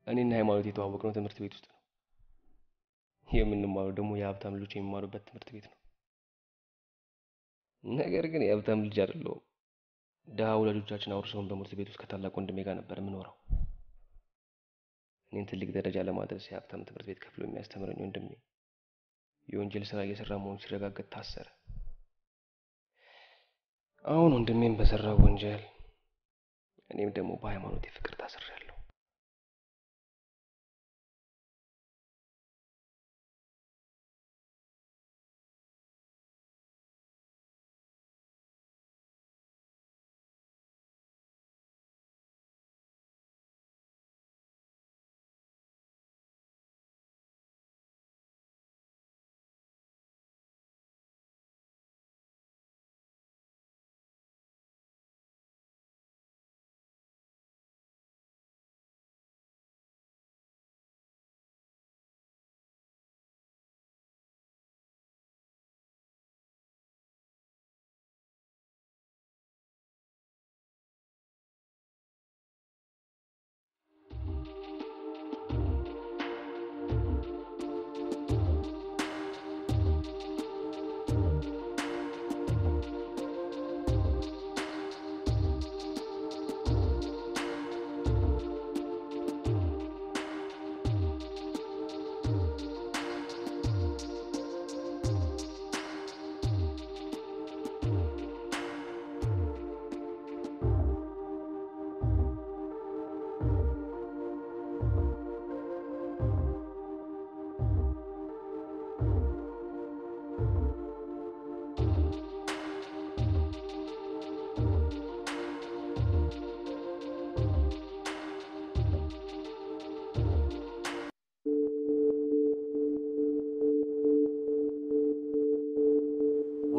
እኔና ሃይማኖት የተዋወቅነው ትምህርት ቤት ውስጥ ነው። የምንማረው ደግሞ የሀብታም ልጆች የሚማሩበት ትምህርት ቤት ነው። ነገር ግን የሀብታም ልጅ አይደለሁም። ድሀ ወላጆቻችን አውርሰውን በትምህርት ቤት ውስጥ ከታላቅ ወንድሜ ጋር ነበር የምኖረው። እኔን ትልቅ ደረጃ ለማድረስ የሀብታም ትምህርት ቤት ከፍሎ የሚያስተምረኝ ወንድሜ የወንጀል ስራ እየሰራ መሆኑ ሲረጋገጥ ታሰረ። አሁን ወንድሜም በሰራው ወንጀል እኔም ደግሞ በሃይማኖት ፍቅር ታስሬያለሁ።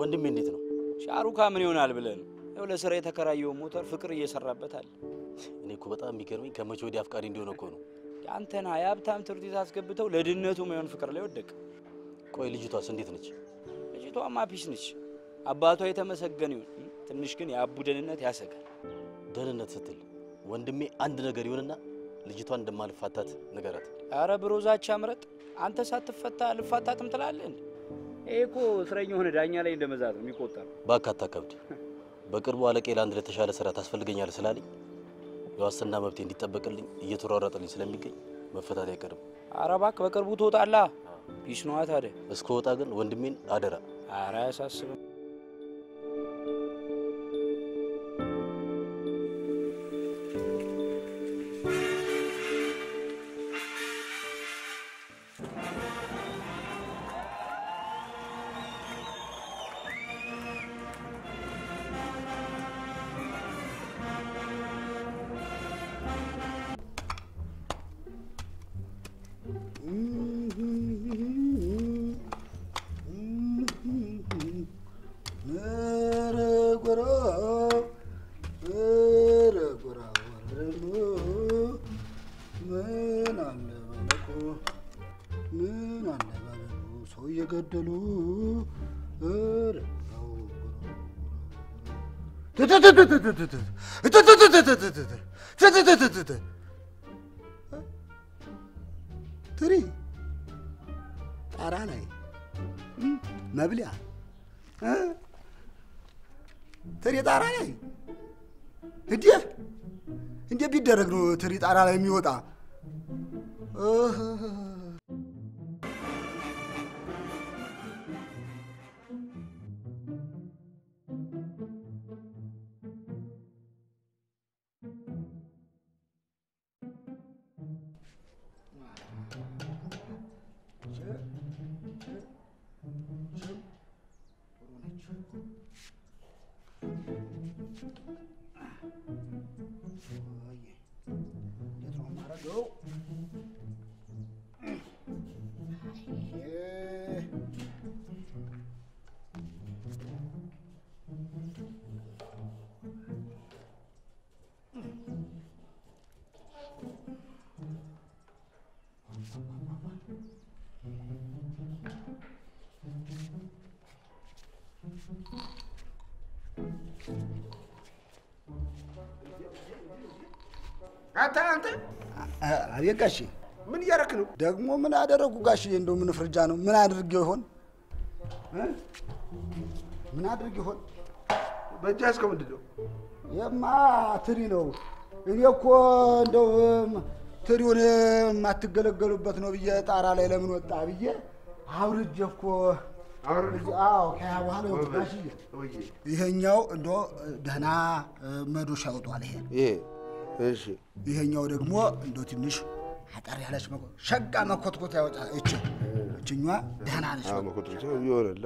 ወንድሜ እንዴት ነው? ሻሩካ ምን ይሆናል ብለህ ነው? ያው ለስራ የተከራየው ሞተር ፍቅር እየሰራበት አለ። እኔ እኮ በጣም የሚገርመኝ ከመቼ ወዲህ አፍቃሪ እንዲሆነ እኮ ነው። ያንተና የሀብታም ትምህርት ቤት አስገብተው ለድነቱ ማይሆን ፍቅር ላይ ወደቀ። ቆይ ልጅቷስ እንዴት ነች? ልጅቷማ ፒስ ነች። አባቷ የተመሰገነ ይሁን። ትንሽ ግን የአቡ ደህንነት ያሰጋል። ደህንነት ስትል ወንድሜ አንድ ነገር ይሆንና ልጅቷን እንደማልፋታት ንገራት። አረ ብሮዛቻ ምረጥ። አንተ ሳትፈታ ልፋታትም ትላለህ እንዴ? ኤኮ እስረኛ ሆነ ዳኛ ላይ እንደመዛት ነው የሚቆጠር። ባካታ ከብድ በቅርቡ አለቄ ለአንድ ለተሻለ ስራ ታስፈልገኛለህ ስላለኝ የዋስትና መብቴ እንዲጠበቅልኝ እየተሯሯጠልኝ ስለሚገኝ መፈታት አይቀርም። አረ እባክህ በቅርቡ ትወጣለህ። ፒስ ነው ታዲያ። እስከወጣ ግን ወንድሜን አደራ። አረ አያሳስብም። ትሪ ጣራ ላይ መብሊያ ትሪ ጣራ ላይ እንዴ ቢደረግ ነው ትሪ ጣራ ላይ የሚወጣ? አቤት ጋሼ ምን እያደረክ ነው? ደግሞ ምን አደረጉ ጋሼ? እንደው ምን ፍርጃ ነው? ምን አድርጌው ይሆን? ምን አድርጌው ይሆን? በእጅ ያዝከው ምንድን ነው? የማ ትሪ ነው። እኔ እኮ እንደው ትሪውን የማትገለገሉበት ነው ብዬ ጣራ ላይ ለምን ወጣ ብዬ አውርጄ እኮ አዎ ከያ በኋላ ወጣሽዬ ይሄኛው እንደው ደህና መዶሻ ወጧል። ይሄ እሺ ይሄኛው ደግሞ እንደው ትንሽ አጠር ያለች ሸጋ መኮትኮት ያወጣ እችኛዋ ደህና ነች። መኮትኮት ይሆናል።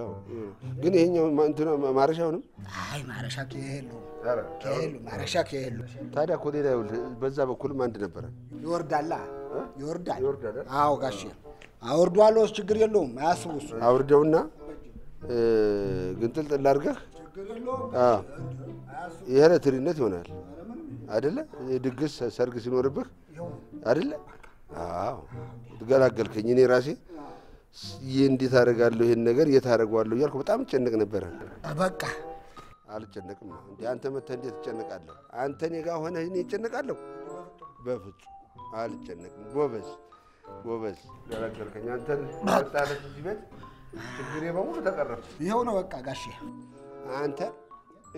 ግን ይሄኛው እንትና ማረሻውንም አይ ማረሻ ከሄሉ ማረሻ ከሄሉ ታዲያ እኮ ሌላ በዛ በኩልም አንድ ነበረ። ይወርዳላ ይወርዳል። አዎ ጋሼ አውርዷለሁ። ችግር የለውም አያስቡ። እሱ አውርደውና ግንጥልጥል አድርገህ ይሄ ትሪነት ይሆናል አይደለ? ድግስ ሰርግ ሲኖርብህ አይደለ? አዎ ትገላገልከኝ። እኔ ራሴ እንዴት አደርጋለሁ ይሄን ነገር የት አደርገዋለሁ እያልኩ በጣም እጨነቅ ነበረ። በቃ አልጨነቅም። እንዴ አንተ መተህ እንዴት ትጨነቃለህ? አንተ እኔ ጋር ሆነህ እኔ እጨነቃለሁ? በፍጹም አልጨነቅም። ጎበዝ ገላገልከኝ። አንተን መጣለት እዚህ ቤት ችግሬ በሙሉ ተቀረፈ። ይኸው ነው በቃ ጋሼ። አንተ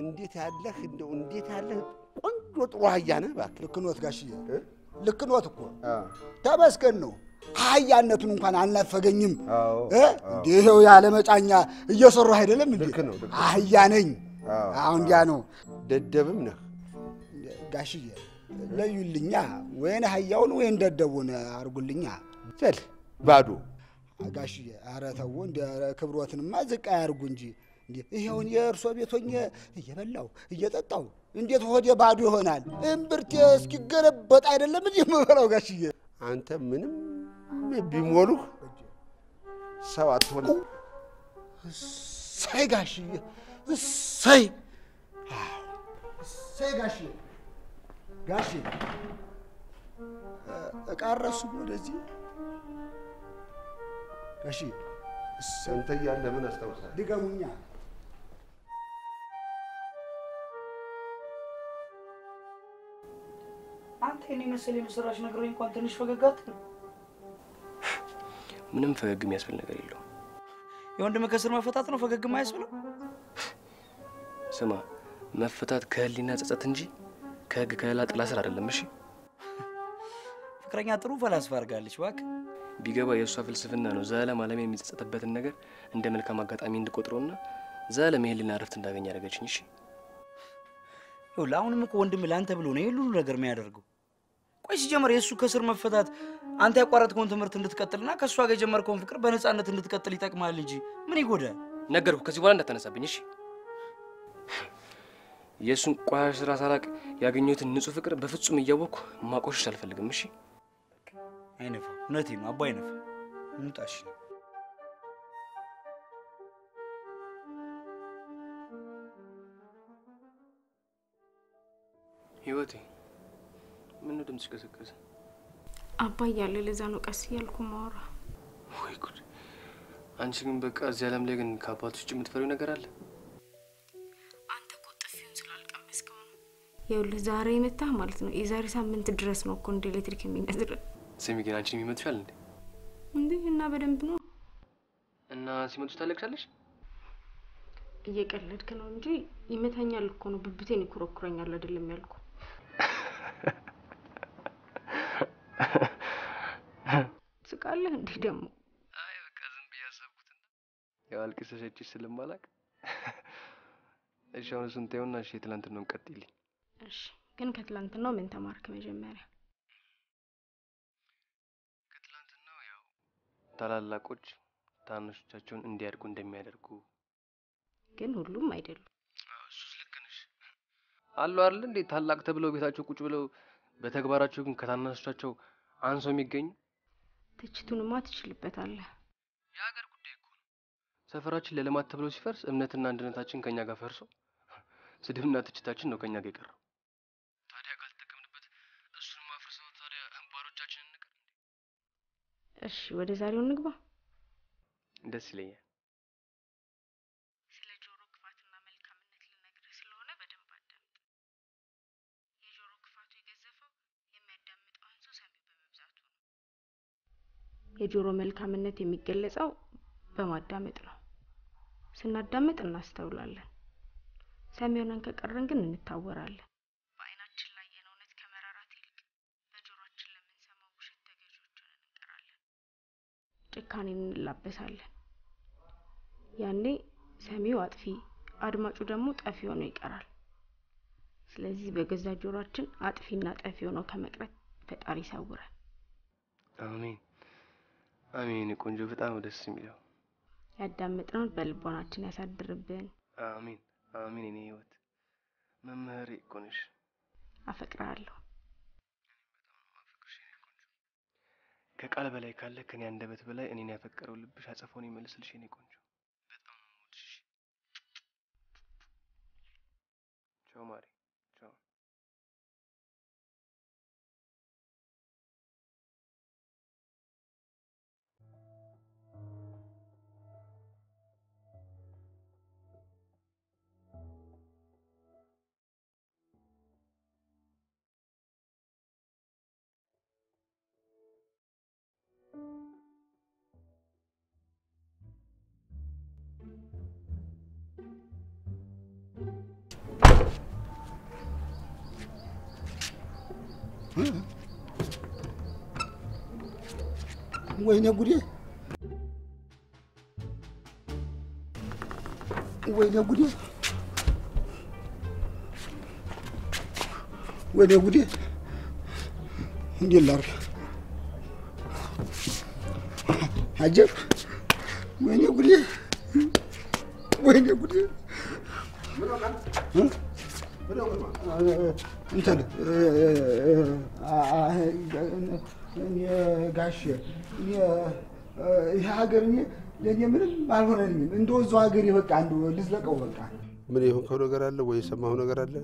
እንዴት ያለህ እንደው እንዴት ያለህ ቆንጆ ጥሩ አህያ ነህ። እባክህ ልክ ኖት ጋሼ፣ ልክ ኖት እኮ ተመስገን ነው። አህያነቱን እንኳን አልናፈገኝም። እንዴ ይኸው ያለ መጫኛ እየሰራሁ አይደለም እንዴ? አህያ ነኝ። አሁን እንዲያ ነው። ደደብም ነህ ጋሽዬ። ለዩልኛ ወይን አህያውን ወይን ደደቡን አርጉልኛ። ዘል ባዶ ጋሽዬ። ኧረ ተው እንደ ክብሮትንማ ዝቅ አያርጉ እንጂ እንዴ ይሄውን የእርሶ ቤቶኝ እየበላው እየጠጣው እንዴት ሆዴ ባዶ ይሆናል? እምብርቴ እስኪገለበጥ አይደለም እንዴ የምበላው ጋሽዬ? አንተ ምንም ቢሞሉህ ሰው አትሆንም። እሰይ ጋሽዬ እሰይ ጋሽዬ። ዕቃ እረሱም ወደዚህ ጋሽዬ። አንተ እያለህ ምን አስታውሳለህ? ድገሙኛ። አንተ እኔ መሰለኝ መስራች ነግረኝ እንኳን ትንሽ ፈገግ አትልም? ምንም ፈገግ የሚያስብል ነገር የለውም። የወንድምህ ከስር መፈታት ነው ፈገግ የማያስብለው? ስማ መፈታት ከህሊና ጸጸት እንጂ ከህግ ከሌላ ጥላ ስር አይደለም። እሺ ፍቅረኛ ጥሩ ፈላስፋ አድርጋለች። እባክህ ቢገባ የእሷ ፍልስፍና ነው ዘላለም ዓለም የሚጸጸትበትን ነገር እንደ መልካም አጋጣሚ እንድቆጥረውና ዘላለም የህሊና እረፍት እንዳገኝ ያደረገችኝ። እሺ ይኸውልህ አሁንም እኮ ወንድምህ ለአንተ ብሎ ነው ሁሉ ነገር የሚያደርገው። ቆይ ሲጀመር የእሱ ከስር መፈታት አንተ ያቋረጥከውን ትምህርት እንድትቀጥልና ከእሷ ጋር የጀመርከውን ፍቅር በነፃነት እንድትቀጥል ይጠቅማል እንጂ ምን ይጎዳል? ነገርኩህ። ከዚህ በኋላ እንዳታነሳብኝ እሺ። የእሱን ቆሻሻ ስራ ሳላቅ ያገኘሁትን ንጹህ ፍቅር በፍጹም እያወቅኩ ማቆሸሽ አልፈልግም። እሺ አይነፋ። እውነቴን ነው አባ አይነፋ። እንውጣሽ። ህይወቴ ምን ነው ድምጽ ቀሰቀሰ? አባ እያለ ለዛ ነው ቀስ እያልኩ ማወራ። ወይ ጉድ! አንቺ ግን በቃ እዚህ ዓለም ላይ ግን ከአባቶች ውጭ የምትፈሪው ነገር አለ? አንተ እኮ ጥፊውን ስላልቀመስከው ነው። ይኸውልህ ዛሬ የመታህ ማለት ነው የዛሬ ሳምንት ድረስ ነው እኮ እንደ ኤሌክትሪክ የሚነዝር። ስሚ ግን አንቺን የሚመትሻል እንዴ? እንዴ እና በደንብ ነው። እና ሲመቱሽ ታለቅሻለሽ? እየቀለድክ ነው እንጂ ይመታኛል እኮ ነው። ብብቴን ይኮረኩረኛል አይደለም ያልኩ። ስቃለህ እንዴ ደግሞ? አይ በቃ ዝም ብዬ አሰብኩትና ያው አልቅሰሽች ስለማላቅ። እሺ አሁን እሱን ተይውና እሺ ትላንትናውን ቀጥይልኝ። እሺ ግን ከትላንትናው ምን ተማርክ መጀመሪያ? ከትላንትናው ያው ታላላቆች ታናሾቻቸውን እንዲያድጉ እንደሚያደርጉ። ግን ሁሉም አይደሉም። እሱስ ልክ ነሽ። አሉ አይደል እንዴ ታላቅ ተብለው ቤታቸው ቁጭ ብለው በተግባራቸው ግን ከታናሾቻቸው አንሶ የሚገኙ። ትችቱንማ ትችልበታለህ። የሀገር ጉዳይ እኮ ነው። ሰፈራችን ለልማት ተብሎ ሲፈርስ እምነትና አንድነታችን ከኛ ጋር ፈርሶ ስድብና ትችታችን ነው ከኛ ጋር የቀረው። ታዲያ ካልተጠቀምንበት እሱን ማፍርሰው ታዲያ ባሮቻችንን እንቀር እንዴ? እሺ ወደ ዛሬው እንግባ። ደስ ይለኛል። ስለ ጆሮ ክፋትና መልካምነት ልነግርህ ስለሆነ በደንብ አዳምጥ። የጆሮ ክፋቱ የገዘፈው የሚያዳምጠውን ሰው ሰሚ የጆሮ መልካምነት የሚገለጸው በማዳመጥ ነው። ስናዳመጥ እናስተውላለን። ሰሚያንን ከቀረን ግን እንታወራለን። በአይናችን ላይ የነውነት ከመራራት ይልቅ በጆሮአችን ለምንሰማው ውሸት ተገዥዎች ሆነን እንቀራለን። ጭካኔን እንላበሳለን። ያኔ ሰሚው አጥፊ፣ አድማጩ ደግሞ ጠፊ ሆኖ ይቀራል። ስለዚህ በገዛ ጆሮአችን አጥፊና ጠፊ ሆኖ ከመቅረት ፈጣሪ ይሰውረን። አሜን አሜን። ቆንጆ በጣም ደስ የሚለው ያዳመጥነውን በልቦናችን ያሳድርብን። አሜን አሜን። እኔ ህይወት መምህሬ እኮ ነሽ። አፈቅርሃለሁ። ከቃል በላይ ካለ ከኔ አንደበት በላይ እኔን ያፈቀረው ልብሽ አጸፋውን ይመልስልሽ የኔ ቆንጆ። በጣም ነው የምወድሽ። ቻው ማሪ። ቻው። ወይኔ ጉዴ! ወይኔ ጉዴ! ወይኔ ጉዴ! እንዴት ላድርግ? አጀብ! ወይኔ ጉዴ! ወይኔ ጉዴ! እንትን ጋሽ ይሄ ሀገር ለእኔ ምንም አልሆነልኝም። እንደው እዛው ሀገር በቃ እንደው ልዝለቀው በቃ። ምን የሆንከው ነገር አለ ወይ የሰማኸው ነገር አለ?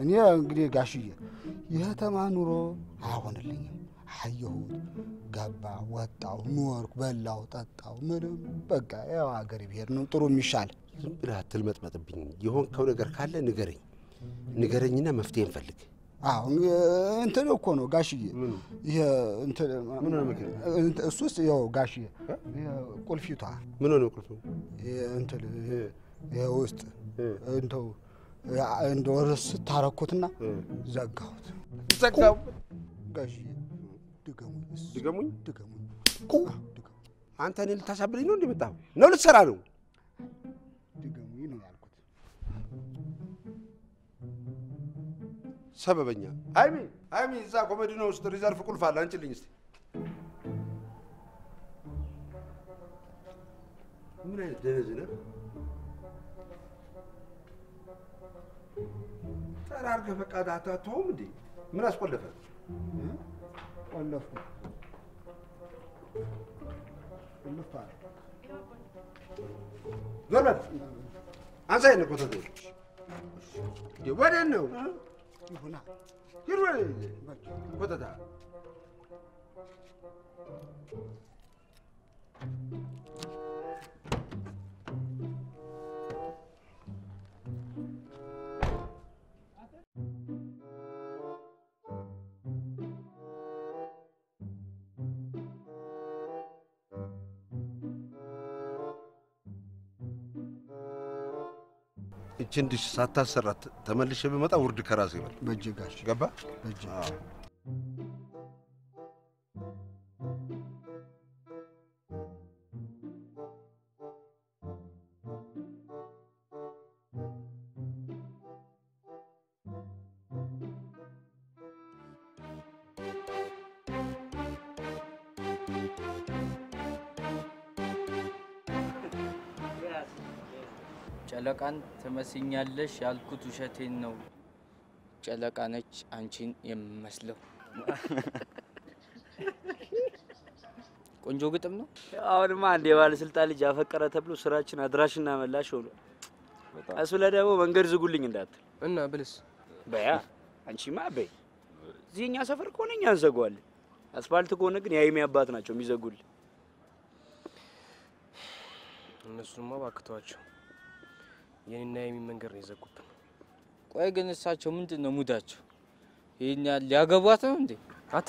እኔ እንግዲህ ጋሽዬ የከተማ ኑሮ አይሆንልኝም። አየሁት፣ ገባ፣ ወጣው፣ ኖርኩ፣ በላው፣ ጠጣው፣ ምንም በቃ ያው ሀገር ብሄድ ነው ጥሩ የሚሻል። ዝም ብለህ አትልመጥመጥብኝ። የሆንከው ነገር ካለ ንገረኝ፣ ንገረኝና መፍትሄ እንፈልግ። እንትን እኮ ነው ጋሽዬ። ይሄ እንትን ምን ነው መከረ? እሱስ ያው ጋሽዬ ቁልፊቷ ምን ነው ቁልፊቱ? እንትን ይሄ ውስጥ እንደው ረስ ታረኩትና ዘጋሁት። ዘጋው ጋሽዬ ድገሙኝ፣ ድገሙኝ፣ ድገሙኝ። አንተ እኔ ልታሳብለኝ ነው እንደመጣው ነው ልትሰራ ነው? ድገሙኝ ነው ያልኩት። ሰበበኛ አይሚ እዛ ኮሜዲኖ ውስጥ ሪዘርቭ ቁልፍ አለ፣ አንቺልኝ እስቲ። ምን አይነት ደነዝ ነህ? ጠራርገህ በቃ አታተውም እንዴ? ምን አስቆለፈ? ቆለፍኩ ቆለፋ ዞር በል አንሳይ ነው ኮተት ወዴት ነው? ይሁና ሂድ ወደ ኮተታ እችን ድሽ ሳታሰራት ተመልሼ ብመጣ ውርድ ከራሴ ይበል። በእጄ ጋሽ ገባ በእጄ ጨለቃን ትመስኛለሽ ያልኩት ውሸቴን ነው። ጨለቃ ነች አንቺን የምመስለው። ቆንጆ ግጥም ነው። አሁንማ አንድ የባለስልጣን ልጅ አፈቀረ ተብሎ ስራችን አድራሽና መላሽ ሆኗል። እሱ ለደሞ መንገድ ዝጉልኝ እንዳትል እና ብልስ በያ አንቺማ በይ። እዚህኛ ሰፈር ከሆነ እኛ እንዘጋዋለን። አስፋልት ከሆነ ግን የሀይሜ አባት ናቸው የሚዘጉልን። እነሱማ ባክተዋቸው የኔና የሚ መንገድ ነው የዘጉብን። ቆይ ግን እሳቸው ምንድነው ሙዳቸው? ይሄን ያህል ሊያገቧት ነው እንዴ? አተ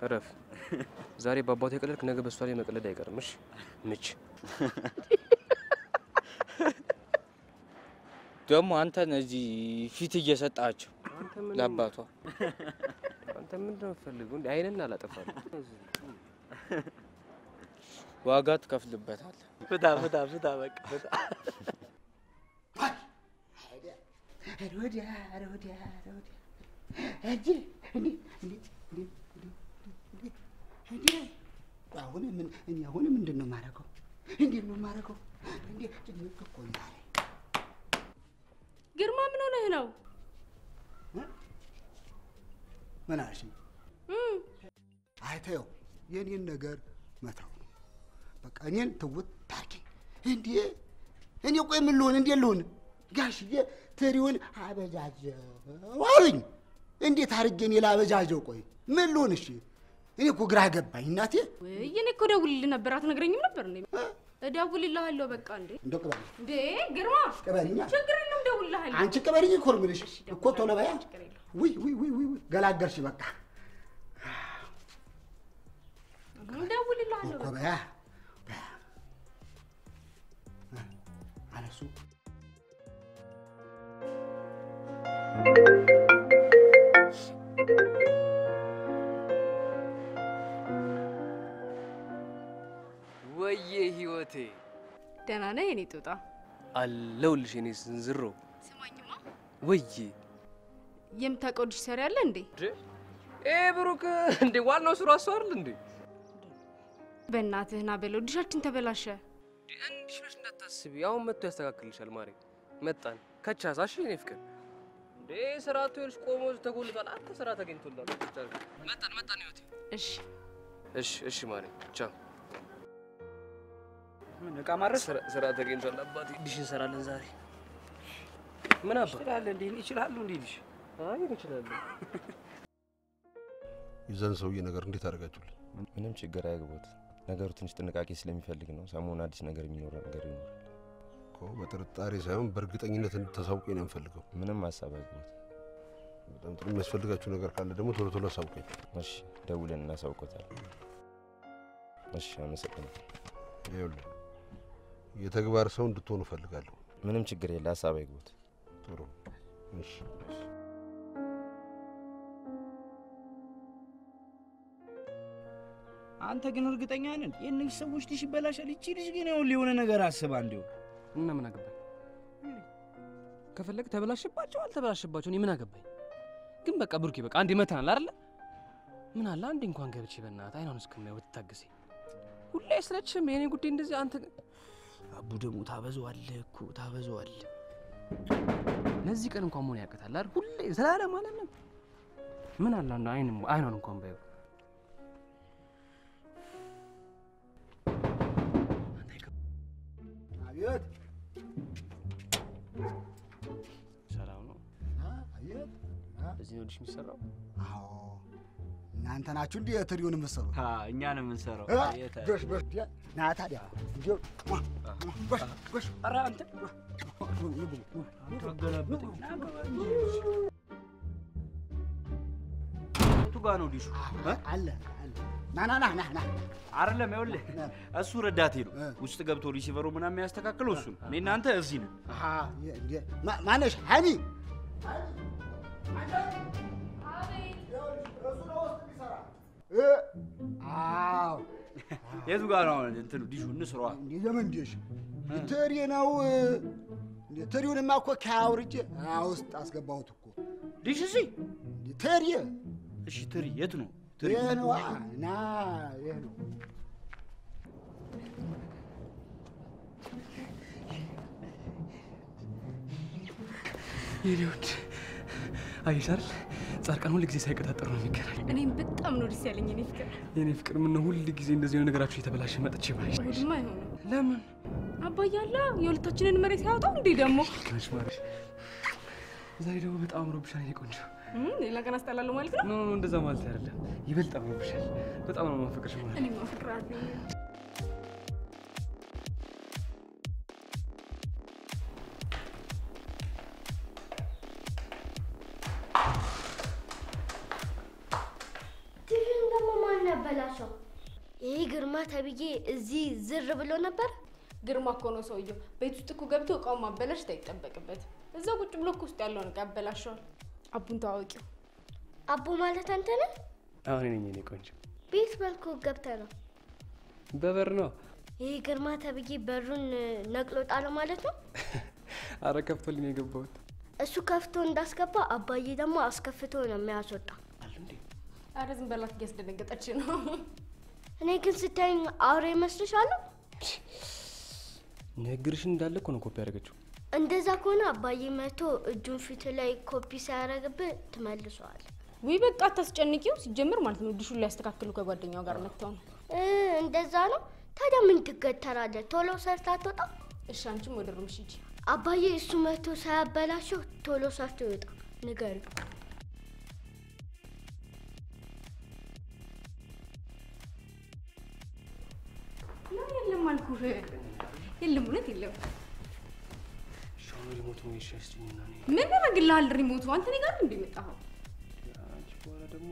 እረፍ። ዛሬ በአባቴ ቀለድክ፣ ነገ በሷ ላይ መቀለድ አይቀርም። እሺ ምች ደግሞ አንተን እዚህ ፊት እየሰጣቸው ለአባቷ አንተ ምንድን ነው የምትፈልገው? እንዴ አይነን አላጠፋም። ዋጋ ትከፍልበታለህ። ፍታ በቃ ፍታ። አሁን ምንድን ነው የማደርገው? እንዴት ነው የማደርገው? እንዴት ጭንቅ እኮ ዛሬ ግርማ ምን ሆነህ ነው? ምን አልሽኝ? አይተው የኔን ነገር መተው ነው በቃ። እኔን ትውት ታርኪኝ እንዴ? እኔ ቆይ ምን ልሆን? እንዴት ልሆን? ጋሽዬ ትሪውን አበጃጀው አሉኝ። እንዴት አድርጌ እኔ ላበጃጀው? ቆይ ምን ልሆን? እሺ እኔ እኮ ግራ ገባኝ እናቴ። ወይ እኔ እኮ ደውልልህ ነበር፣ አትነግረኝም ነበር እንዴ? እደውልልሃለሁ በቃ። እንዴ እንደው ቅበል እንዴ ግርማ፣ ቅበልኛ። ችግር የለም እደውልልሃለሁ። አንቺ ቅበልኝ እኮ ነው የምልሽ እኮ። ቶሎ በያ። ውይ ገላገርሽ በቃ። እደውልልሃለሁ እኮ በያ አለሱ ወዬ ህይወቴ። ደህና ነህ የኔ ጦጣ? አለሁልሽ የኔ ስንዝሮ። ስማኝማ፣ ወዬ የምታውቀው ዲሽ ሰሪ አለ እንዴ? ብሩክ እንዴ ዋናው ስራ እሱ አይደል እንዴ? በእናትህ ና በለው፣ ዲሻችን ተበላሸ። እንዲሽ ነሽ እንዳታስቢ፣ አሁን መጥቶ ያስተካክልሻል። ማሬ መጣን ከቻሳሽ የኔ ፍቅር። እንዴ ስራቱ ይልሽ ቆሞ ተጎልቷል። አንተ ስራ ተገኝቶላል። መጣን ህይወቴ። እሺ ማሬ ቻው። ምን ዕቃ ማድረስ ስራ ተገኝቷል። አባቴ ዲሽ እንሰራለን ዛሬ። ምን አባ ትላለህ እንዴ? ይችላሉ እንዴ ዲሽ? አይ ይችላል። የዛን ሰውዬ ነገር እንዴት አደረጋችሁልኝ? ምንም ችግር አይግቦት። ነገሩ ትንሽ ጥንቃቄ ስለሚፈልግ ነው። ሰሞኑን አዲስ ነገር የሚኖረው ነገር ይኖራል እኮ። በጥርጣሬ ሳይሆን በእርግጠኝነት እንድታሳውቁኝ ነው የምፈልገው። ምንም ሀሳብ አይግቦት። በጣም ጥሩ የሚያስፈልጋችሁ ነገር ካለ ደግሞ ቶሎ አሳውቀኝ። እሺ፣ ደውለን እናሳውቆታለን። እሺ፣ አመሰግናለሁ። ይኸውልህ የተግባር ሰው እንድትሆኑ እፈልጋለሁ። ምንም ችግር የለ፣ ሀሳብ አይግቦት። ጥሩ እሺ። አንተ ግን እርግጠኛ ነህ የእነዚህ ሰዎች ዲሽ ይበላሻል? ይቺ ልጅ ግን ይኸውልህ የሆነ ነገር አስባ እንደው እና ምን አገባኝ? ከፈለግ ተበላሽባቸው አልተበላሽባቸው እኔ ምን አገባኝ? ግን በቃ ብሩኬ በቃ አንዴ መተናል አይደለ? ምን አለ አንዴ እንኳን ገብቼ በእናትህ አይናውን እስከማየው ብትታገሰኝ። ሁሌ አይሰለችም የኔ ጉዳይ እንደዚህ? አንተ አቡ ደግሞ ታበዛዋለህ እኮ ታበዛዋለህ። ለዚህ ቀን እንኳን መሆን ያቀታል አይደል? ሁሌ ዘላለም ማለት ነው። ምን አለ አንዴ አይናውን እንኳን ባየው። አቤት ሰላም ነው? አቤት እዚህ ነው ዲሽ የሚሰራው? አዎ እናንተ ናችሁ እንዴ የትሪውን የምትሰሩት? እኛ ነው የምንሰራው። በሽ ና ታዲያ እንዴ በሽ ኧረ አንተ አገላብጠኝ። የቱ ጋር ነው ዲሹ? አለ ና አይደለም ይኸውልህ እሱ ረዳቴ ነው። ውስጥ ገብቶ ሪሲቨሩ ምናምን የሚያስተካክለው እሱ ነው። እኔ እናንተ እዚህ ነን። ማነሽ? ሀይሚ አዎ የቱ ጋር ነው እንትኑ ዲሹ? እንስሯ እንዴ የምን ዲሽ? ትሪ ነው። ትሪውንማ እኮ ከአውርጄ ውስጥ አስገባሁት እኮ። ዲሽ እዚህ ትሪ። እሺ ትሪ የት ነው? ይሄ ነው ና ይሄ ነው። ይሄውት አይሻል ጻድቃን ሁሉ ጊዜ ሳይቀጣጠሩ ነው የሚገናኝ። እኔም በጣም ነው ደስ ያለኝ የኔ ፍቅር። ምን ነው ሁሉ ጊዜ እንደዚህ ነገራችሁ የተበላሸ መጥቼ ባይሽ? እሑድማ አይሆንም። ለምን? አባያላ የሁለታችንን መሬት ያወጣው እንዴ ደግሞ? ከነሽ ማርሽ ዛሬ ደግሞ በጣም አምሮብሻል የኔ ቆንጆ። ሌላ ቀን አስጠላለሁ ማለት ነው? ኖ እንደዛ ማለት አይደለም። ይበልጥ አምሮብሻል። በጣም ነው የማፈቅርሽ ማለት። እኔም አፈቅርሃለሁ። ቲቪውን ደግሞ ማን አበላሸው? ይሄ ግርማ ተብዬ እዚህ ዝር ብሎ ነበር? ግርማ እኮ ነው ሰውየው። ቤት ውስጥ እኮ ገብቶ እቃውን ማበላሽ አይጠበቅበት። እዛው ቁጭ ብሎ እኮ ውስጥ ያለውን እቃ ያበላሸዋል። አቡን ታዋቂው። አቡ ማለት አንተ ነህ? አሁን እኔ ነኝ ቆንጆ። ቤት በልኮ ገብተህ ነው? በበር ነው። ይሄ ግርማ ተብዬ በሩን ነቅሎ ጣለው ማለት ነው? አረ ከፍቶልኝ የገባሁት። እሱ ከፍቶ እንዳስገባ አባዬ ደግሞ አስከፍቶ ነው የሚያስወጣ። አረ ዝም በላት እያስደነገጠች ነው። እኔ ግን ስታይኝ አውሬ መስልሻለሁ? ንግግርሽን እንዳለ እኮ ነው ኮፒ ያደረገችው። እንደዛ ከሆነ አባዬ መቶ እጁን ፊት ላይ ኮፒ ሳያደርግብህ ትመልሰዋል። ወይ በቃ አታስጨንቂው። ሲጀምር ማለት ነው ዲሹን ሊያስተካክሉ ከጓደኛው ጋር መጥተው ነው። እንደዛ ነው። ታዲያ ምን ትገተራለህ? ቶሎ ሰርታ አትወጣ? እሺ አንቺም ወደ ሩምሽ ሂጂ። አባዬ እሱ መቶ ሳያበላሸው ቶሎ ሰርቶ ይወጣ። ንገሪው። የለም አልኩህ። የለም እውነት የለም። ሻው ሪሞት ነው ይሻስኝና ነው። ምን ያደርግልሃል ሪሞቱ? አንተ እኔ ጋር እንደ መጣኸው? አንቺ በኋላ ደግሞ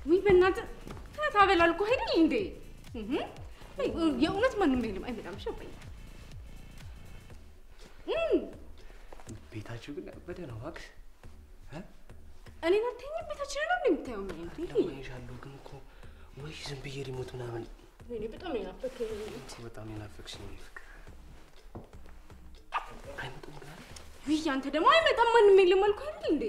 ወይ በእናትህ ታበላልኩ አይደል እንዴ? የእውነት ማንም የለም አይመጣም። ሸፈኝ ቤታችሁ ግን በደህና ዋክስ እኔ ናተኝ ቤታችን ነው እንደምታየው ምን እንዴ? ለማይሻለው ግን እኮ ወይ ዝም ብዬ ሪሞት ምናምን እኔ በጣም ይናፈከኝ በጣም ይናፈክሽኝ ፍቅር አይመጣም ጋር ወይ አንተ ደግሞ አይመጣም ማንም የለም አልኩ አይደል እንዴ?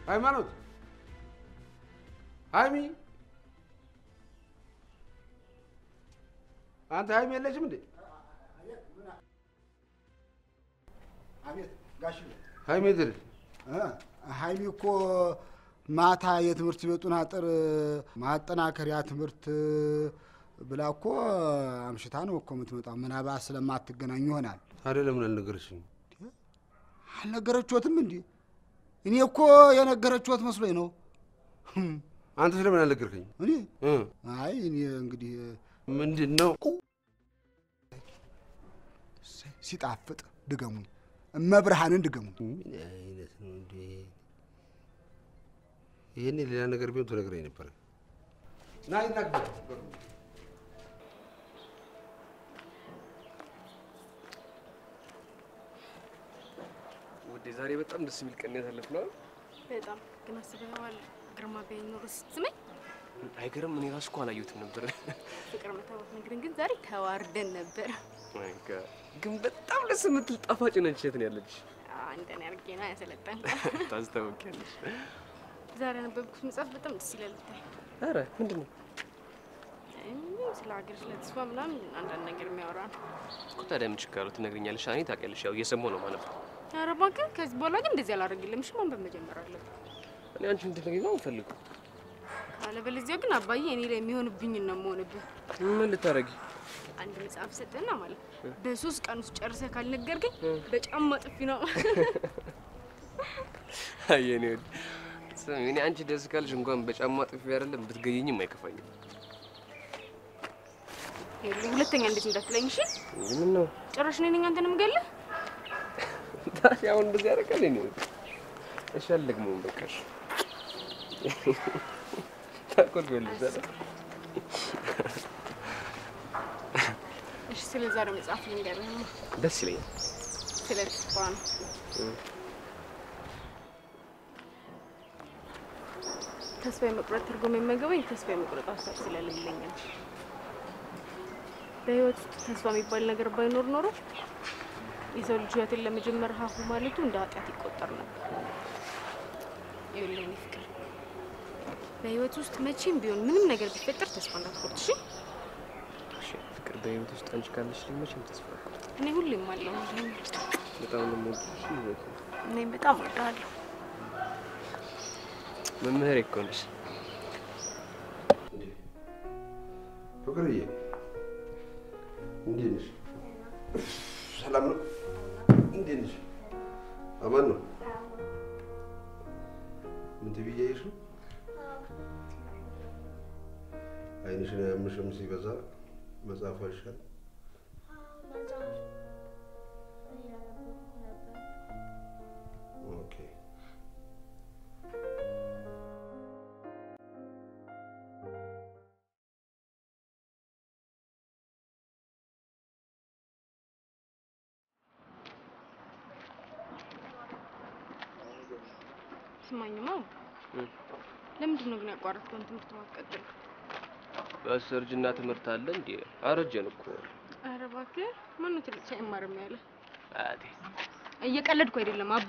ሃይማኖት ሃይሚ አንተ ሃይሚ የለሽም እንዴ? አቤት ጋሽ ሃይሚ ድር ሃይሚ እኮ ማታ የትምህርት ቤቱን አጥር ማጠናከሪያ ትምህርት ብላ እኮ አምሽታ ነው እኮ የምትመጣው። ምናልባት ስለማትገናኙ ይሆናል። ታዲያ ለምን አልነገረሽኝ? አልነገረችዎትም እንዴ? እኔ እኮ የነገረችዎት መስሎኝ ነው። አንተ ስለምን አልነገርከኝ? እኔ አይ እኔ እንግዲህ ምንድነው ሲጣፍጥ ድገሙኝ፣ መብርሃንን ድገሙኝ። ምን አይነት ነው እንዴ? ይሄኔ ሌላ ነገር ቢሆን ትነግረኝ ነበር። ና ይናገር ወደ ዛሬ በጣም ደስ የሚል ቀን ያሳለፍነው። በጣም ግን አስበኸዋል? ግርማ ቢያየኝ ኖሮ ስትስመኝ አይገርም? እኔ ራሱ እኮ አላየሁትም ነበር። ፍቅር መታወት ነገርን ግን ዛሬ ተዋርደን ነበር። ማይካ ግን በጣም ደስ የምትል ጣፋጭ ነች። የት ነው ያለች? አንተን ያርጌ ነው ያሰለጠን። ታስታውቂያለሽ? ዛሬ ያነበብኩት መጽሐፍ በጣም ደስ ይላል። ኧረ ምንድን ነው? ስለ ሀገር፣ ስለ ተስፋ ምናምን አንዳንድ ነገር የሚያወራ ነው እኮ። ታዲያ ምን ችግር አለው? ትነግሪኛለሽ? እኔ ታውቂያለሽ፣ ያው እየሰማሁ ነው ማለት ነው። ኧረ እባክህ ከዚህ በኋላ ግን እንደዚህ አላደርግልም። እሺ ማንበብ መጀመር አለብን። እኔ አንቺ እንድትነግሪኝ ነው የምፈልገው። አለበለዚያ ግን አባዬ እኔ ላይ የሚሆንብኝ ነው የምሆንብህ። ምን ልታረጊ? አንድ መጽሐፍ ሰጠና ማለት በ3 ቀን ውስጥ ጨርሰህ ካልነገርከኝ በጫማ ጥፊ ነው። አይ እኔ እኔ አንቺ ደስ ካልሽ እንኳን በጫማ ጥፊ አይደለም ብትገይኝም አይከፋኝም። ሁለተኛ እንዴት እንዳትለኝ እሺ? ምን ነው ጭራሽ እኔ ነኝ አንተንም ገለህ? ታዲያ አሁን እንደዚህ ያደርጋል እኔ እሺ አልደግሞም በቃ እሺ ታቆል ገልጸለ እሺ ስለዛ ነው መጽሐፍ ልንገርህ። ደስ ይለኛል። ስለተስፋ ነው። ተስፋ የመቁረጥ ትርጉም የሚገባኝ ተስፋ የመቁረጥ ሀሳብ ስለሌለኝ ነው። በህይወት ውስጥ ተስፋ የሚባል ነገር ባይኖር ኖሮ የሰው ልጅ ህይወትን ለመጀመር ሀሁ ማለቱ እንደ ኃጢአት ይቆጠር ነበር። ይኸውልህ ፍቅር፣ በህይወት ውስጥ መቼም ቢሆን ምንም ነገር ቢፈጠር ተስፋ እንዳትቆርጥ እሺ? እሺ ፍቅር፣ በህይወት ውስጥ አንቺ ካለሽ መቼም ተስፋ አልቆርጥም። እኔ ሁሌም አለሁ። በጣም ነው የምወድሽ። እኔም በጣም እወድሃለሁ። መምህር እኮ ነሽ። ፍቅርዬ እንዴት ነሽ? ሰላም ነው? እንዴት ነሽ? አማን ነው? ምን ትብያለሽ? አይንሽን ያምሽም ሲበዛ መጽሐፍ አይሻል? ኦኬ ስማኝማ፣ ለምንድን ነው ግን ያቋረጥከውን ትምህርት ማትቀጥል? በሰርጅና ትምህርት አለ እንዴ? አረጀን እኮ። ኧረ እባክህ፣ ማነው ትልቅ ሰው አይማርም ያለ? አያቴ። እየቀለድኩ አይደለም አቡ።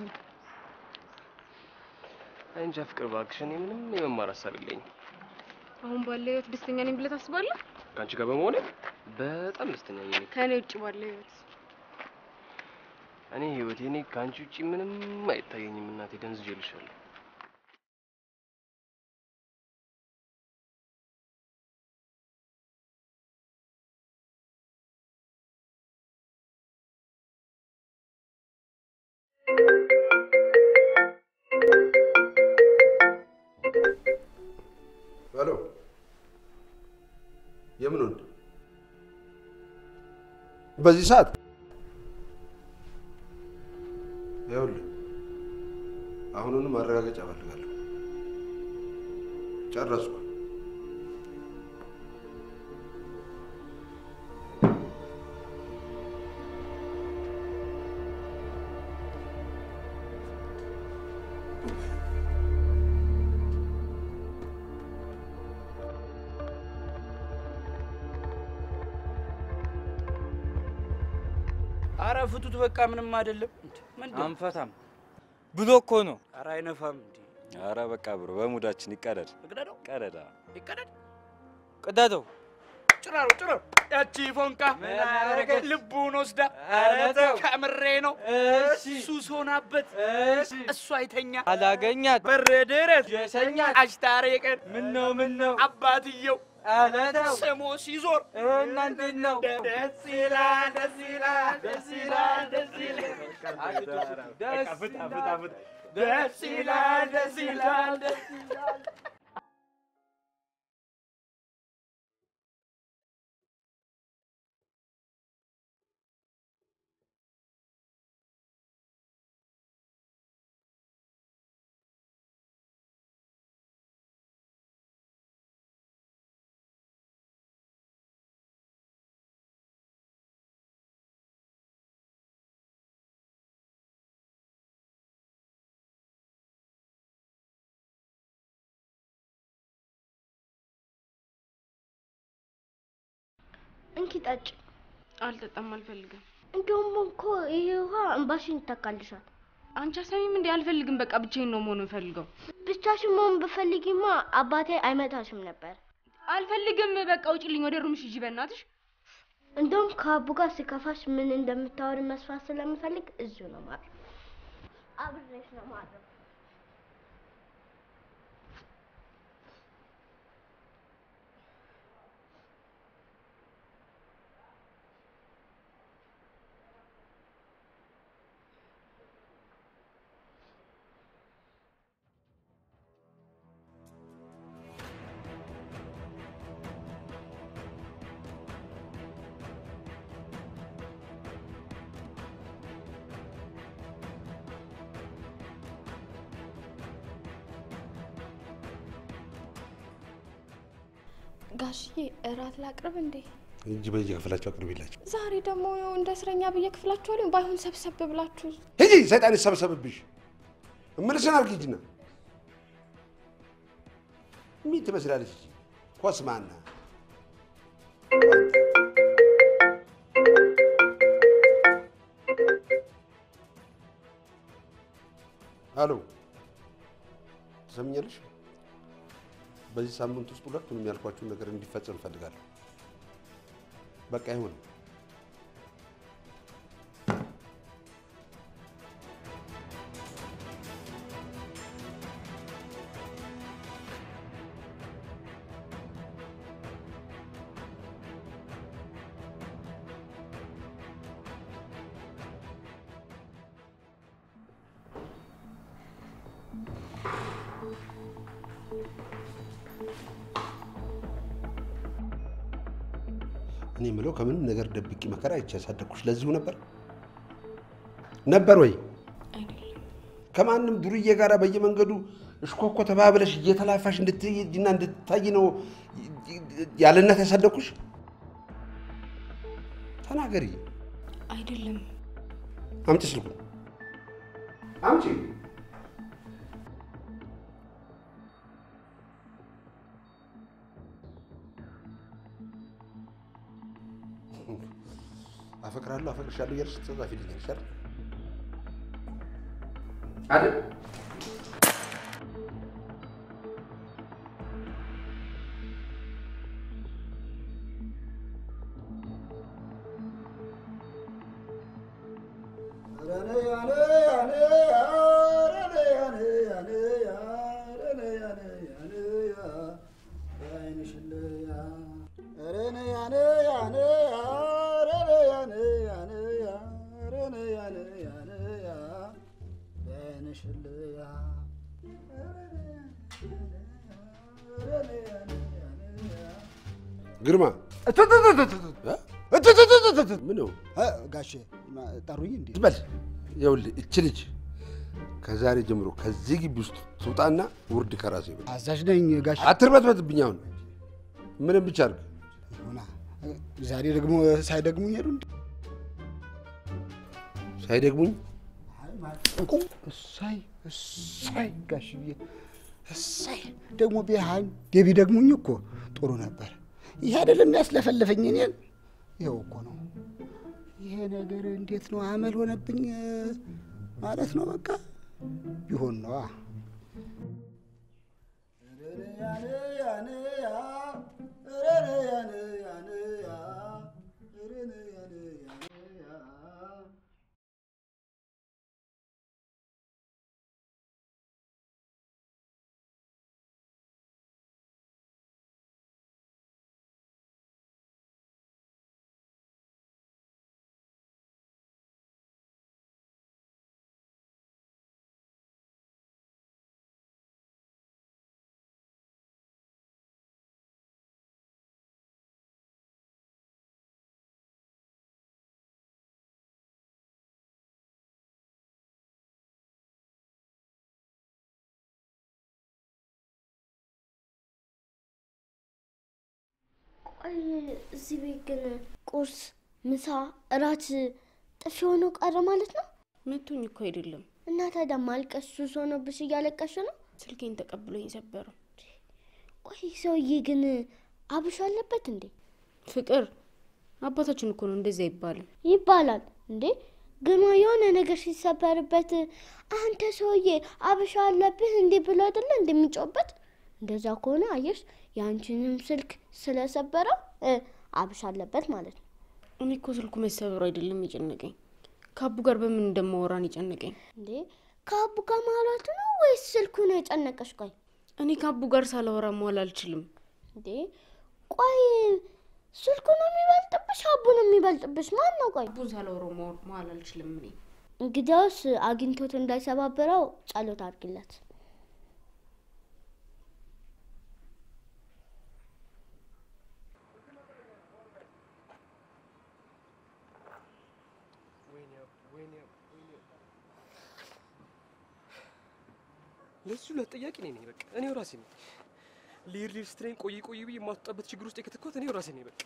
እንጃ ፍቅር እባክሽ፣ እኔ ምንም የመማር ሀሳብ የለኝም። አሁን ባለ ህይወት ደስተኛ ነኝ ብለህ ታስባለህ? ከአንቺ ጋር በመሆኔ በጣም ደስተኛ ነኝ። ከእኔ ውጭ ባለ ህይወት እኔ ህይወቴ ከአንቺ ውጭ ምንም አይታየኝም እናቴ፣ ደንዝዤልሻለሁ። ሄሎ፣ የምን ወንድ በዚህ ሰዓት? ይኸውልህ አሁኑንም ማረጋገጫ እፈልጋለሁ። ጨረስኩ። ኧረ ፍቱት በቃ፣ ምንም አይደለም። ምንድን አንፈታም ብሎ እኮ ነው። ኧረ አይነፋም እንዴ! ኧረ በቃ ብሮ በሙዳችን ይቀደድ። ይቀደደው ቀደዳ ይቀደድ። ቅደደው። ጭራሮ ጭራሮ ያቺ ፎንቃ ምን አደረገች? ልቡን ወስዳ ኧረ ተው። ከምሬ ነው። እሺ ሱስ ሆናበት። እሺ እሱ አይተኛ አላገኛት በር ድረስ የሸኛት አሽታረቀን። ምን ነው አባትየው ኧረ ተው። ስሞ ሲዞር እናንተ ነው ደስ ይላል ደስ ይላል ደስ ይላል ደስ ይላል ደስ ይላል ደስ ይላል ደስ ይላል። እንኪ ጠጭ። አልጠጣም፣ አልፈልግም። እንደውም እኮ ይሄ ውሃ እንባሽን ይተካልሻል። አንቺ አሳሚም እንዴ? አልፈልግም፣ በቃ ብቻዬን ነው መሆን የምፈልገው። ብቻሽን መሆን ብፈልጊማ አባቴ አይመታሽም ነበር። አልፈልግም፣ በቃ ውጪልኝ፣ ወደ ሩምሽ ሂጂ በእናትሽ። እንደውም ከአቡ ጋር ሲከፋሽ ምን እንደምታወሪ መስፋት ስለምፈልግ እዚሁ ነው ማለት አብሬሽ ነው ማለት። ጋሽዬ እራት ላቅርብ እንዴ? እንጂ በዚህ ክፍላቸው አቅርቢላቸው። ዛሬ ደግሞ እንደ እስረኛ በየክፍላቸው ባይሆን ሰብሰብ ብላችሁ ሂጂ። ሰይጣን ይሰብሰብብሽ። እምልሽን አድርጊና ምን ትመስላለች? ኮስማና አሎ፣ ትሰምኛለሽ? በዚህ ሳምንት ውስጥ ሁለቱንም ያልኳችሁን ነገር እንዲፈጸም እፈልጋለሁ። በቃ ይሁን። እኔ የምለው ከምንም ነገር ደብቄ መከራ ያሳደግኩሽ ለዚሁ ነበር ወይ? አይደለም። ከማንም ዱርዬ ጋራ በየመንገዱ እሽኮኮ ተባብለሽ እየተላፋሽ እንድትይጂና እንድትታይ ነው ያለ እናት ያሳደግኩሽ? ተናገሪ። አይደለም። አምጪ ስልኩን አምጪ። አፈቅራለሁ አፈቅርሻለሁ እያልሽ ትጻፊልኛለሽ አይደል? ግርማ ምን ነው ጋሼ ጠሩኝ እንዴ? በል ይኸውልህ፣ እቺ ልጅ ከዛሬ ጀምሮ ከዚህ ግቢ ውስጥ ትውጣና ውርድ ከራሴ ነው። አዛዥ ነኝ ጋሼ። አትርበትበትብኝ። አሁን ምንም ብቻ አድርግ። ዛሬ ደግሞ ሳይደግሙኝ ሄዱ እንዴ? ሳይደግሙኝ? እሳይ ጋሽዬ እሳይ። ደግሞ ቢሃን ቢደግሙኝ እኮ ጥሩ ነበር። ይሄ አይደለም ያስለፈለፈኝ እኔን። ይኸው እኮ ነው ይሄ ነገር። እንዴት ነው አመል ሆነብኝ ማለት ነው። በቃ ቢሆን ነዋ። እዚህ ቤት ግን ቁርስ፣ ምሳ፣ እራት ጥፊ ሆኖ ቀረ ማለት ነው? መቶኝ እኮ አይደለም። እና ታዲያ ማልቀስ ሱስ ሆኖብሽ እያለቀሽ ነው? ስልኬን ተቀብሎኝ ሰበረው። ቆይ ሰውዬ ግን አብሽ አለበት እንዴ? ፍቅር አባታችን እኮ ነው እንደዛ ይባላል እንዴ? ግን የሆነ ነገር ሲሰበርበት አንተ ሰውዬ አብሽ አለብህ እንዴ ብሎ አይደለ እንደሚጮበት? እንደዛ ከሆነ አየሽ ያንቺንም ስልክ ስለሰበረው አብሽ አለበት ማለት ነው። እኔ እኮ ስልኩ መሰበሩ አይደለም የጨነቀኝ፣ ከአቡ ጋር በምን እንደማወራን የጨነቀኝ። እንዴ ከአቡ ጋር ማውራቱ ነው ወይስ ስልኩ ነው የጨነቀሽ? ቆይ እኔ ከአቡ ጋር ሳላወራ መዋል አልችልም። እንዴ ቆይ ስልኩ ነው የሚበልጥብሽ አቡ ነው የሚበልጥብሽ? ማን ነው? ቆይ አቡን ሳላወራ መዋል አልችልም እኔ። እንግዲያውስ አግኝቶት እንዳይሰባበረው ጸሎት አድርግለት። ለሱ ለጥያቄ ነኝ በቃ እኔው ራሴ ነኝ። ሊር ስትሬን ቆይ ብዬ የማትወጣበት ችግር ውስጥ የከተኳት እኔው ራሴ ነኝ በቃ።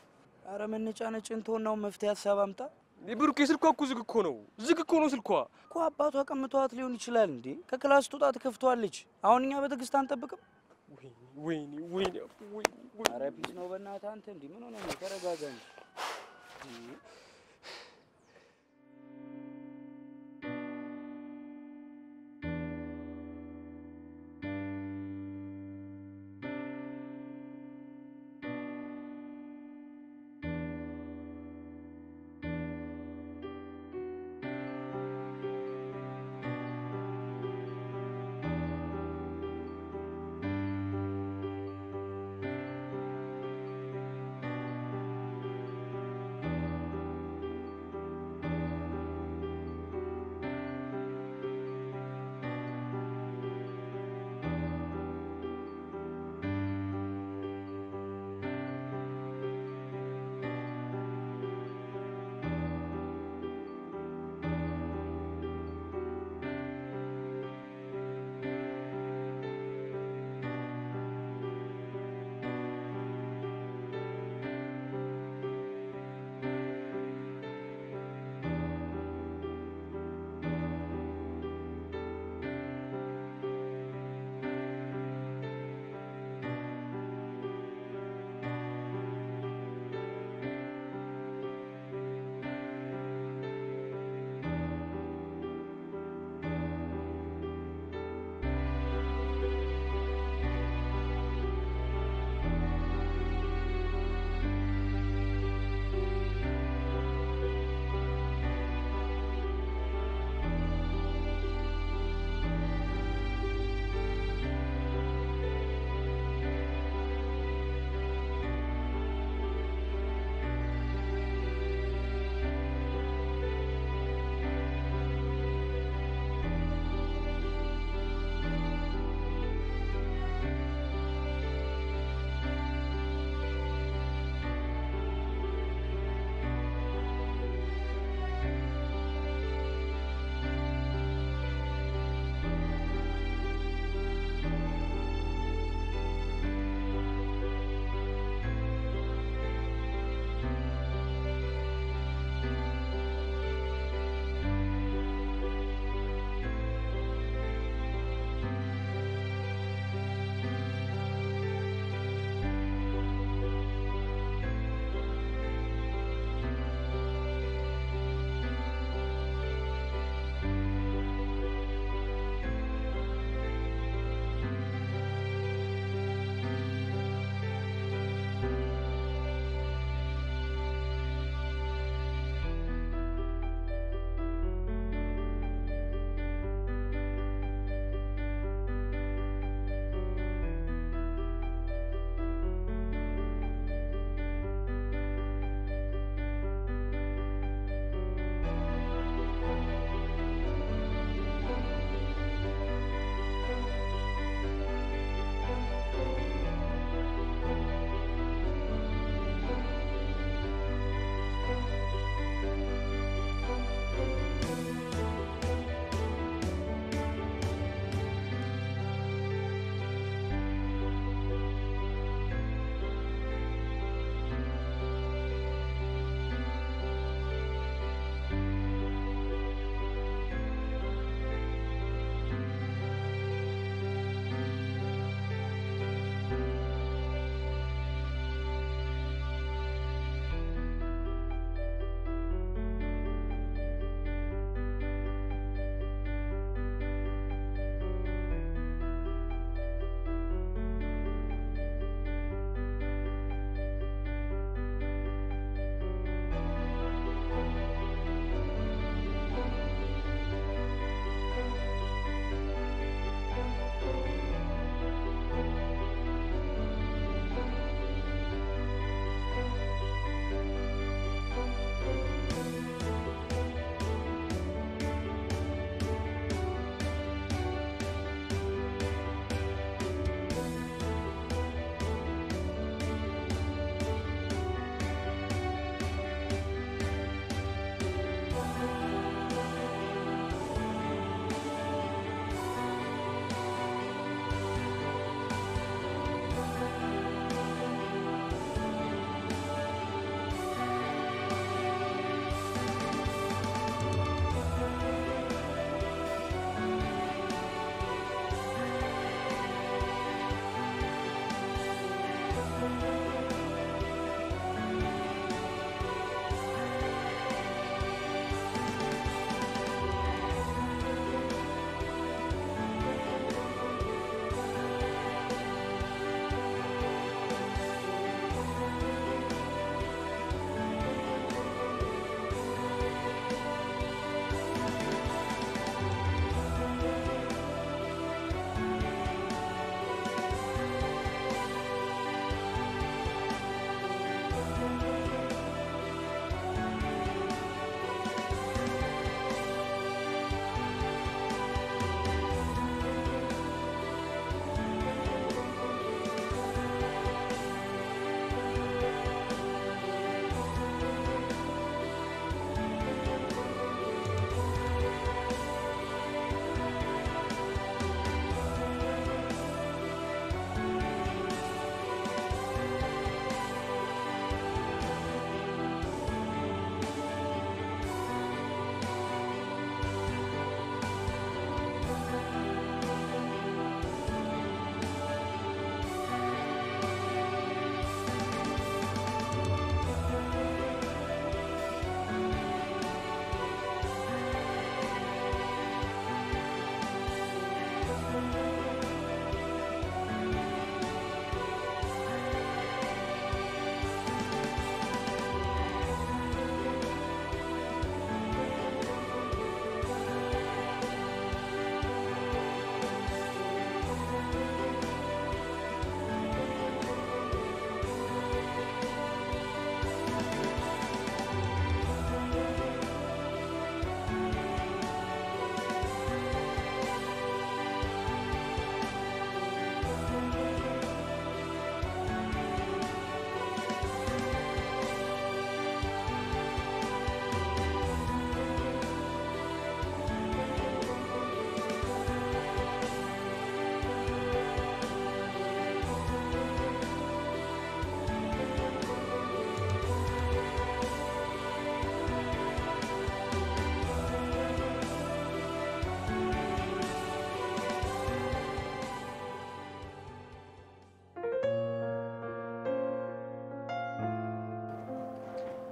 ኧረ መነጫነጭን ተወናው መፍትሄ ሀሳብ አምጣ። ብሩኬ ስልኳ እኮ ዝግ እኮ ነው ስልኳ እኮ አባቷ ቀምቷት ሊሆን ይችላል እንዴ? ከክላስ ትወጣ ትከፍቷለች። አሁን እኛ በትዕግስት አንጠብቅም? ወይኔ ኧረ ፒስ ነው በእናትህ አንተ እንዴ ምን ሆነህ ነው? ተረጋጋ እንጂ።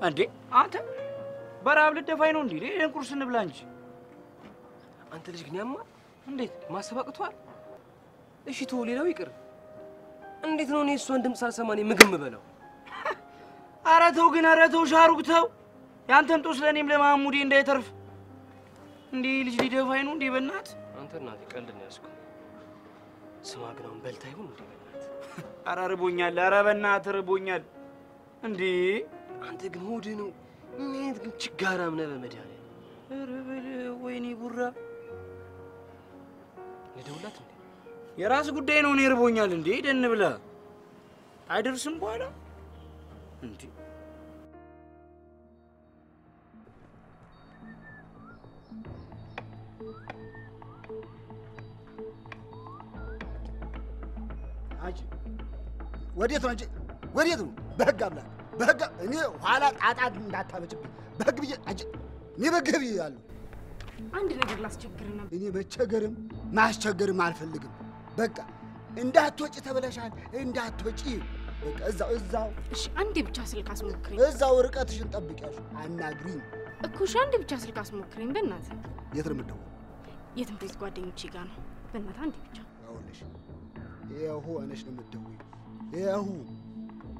እንዴ አንተ በራብ ልደፋኝ ነው እንዴ? ይሄን ቁርስ እንብላ እንጂ። አንተ ልጅ ግን ያማ እንዴት ማሰባቅቷል? እሺ ተው፣ ሌላው ይቅር። እንዴት ነው እኔ እሷን ድምፅ ሳልሰማ እኔ ምግብ የምበላው? ኧረ ተው ግን፣ ኧረ ተው ሻሩክ ተው። ያንተም ጦስ ለእኔም ለማሙዴ እንዳይተርፍ። እንዴ ልጅ ሊደፋኝ ነው እንዴ? በእናትህ አንተ እናቴ ቀልድ ነው ያዝኩት። ስማ ግን አሁን በልታ ይሁን እንዴ? በእናትህ ኧረ ርቦኛል። ኧረ በእናትህ ርቦኛል። እንዴ አንተ ግን ሆድህ ነው ምን አይነት ግን ችጋራም ነህ በመድኃኒዓለም። ኧረ በለው ወይኔ ቡራ። ልደውልላት እንዴ? የራስ ጉዳይ ነው። እኔ ርቦኛል። እንዴ ደን ብላ አይደርስም በኋላ እንዴ አንቺ ወዴት ነው እንጂ ወዴት ነው? በህግ አምላክ በህግ እኔ ኋላ ጣጣ እንዳታመጭብኝ በህግ ብዬ አንቺ እኔ በህግ ብያለሁ። አንድ ነገር ላስቸግር ነበር። እኔ መቸገርም ማስቸገርም አልፈልግም። በቃ እንዳትወጪ ተብለሻል። እንዳትወጪ በቃ እዛው። እሺ አንዴ ብቻ ስልክ አስሞክረኝ። እዛው ርቀትሽን ጠብቂያሽ አናግሪኝ እኮ። እሺ አንዴ ብቻ ስልክ አስሞክረኝ በእናትህ። የት ነው የምትደውይው? የትምህርት ቤት ጓደኞቼ ጋር ነው። በእናትህ አንዴ ብቻ። ይኸውልሽ ይኸው ሆነሽ ነው የምትደውይው። ይኸው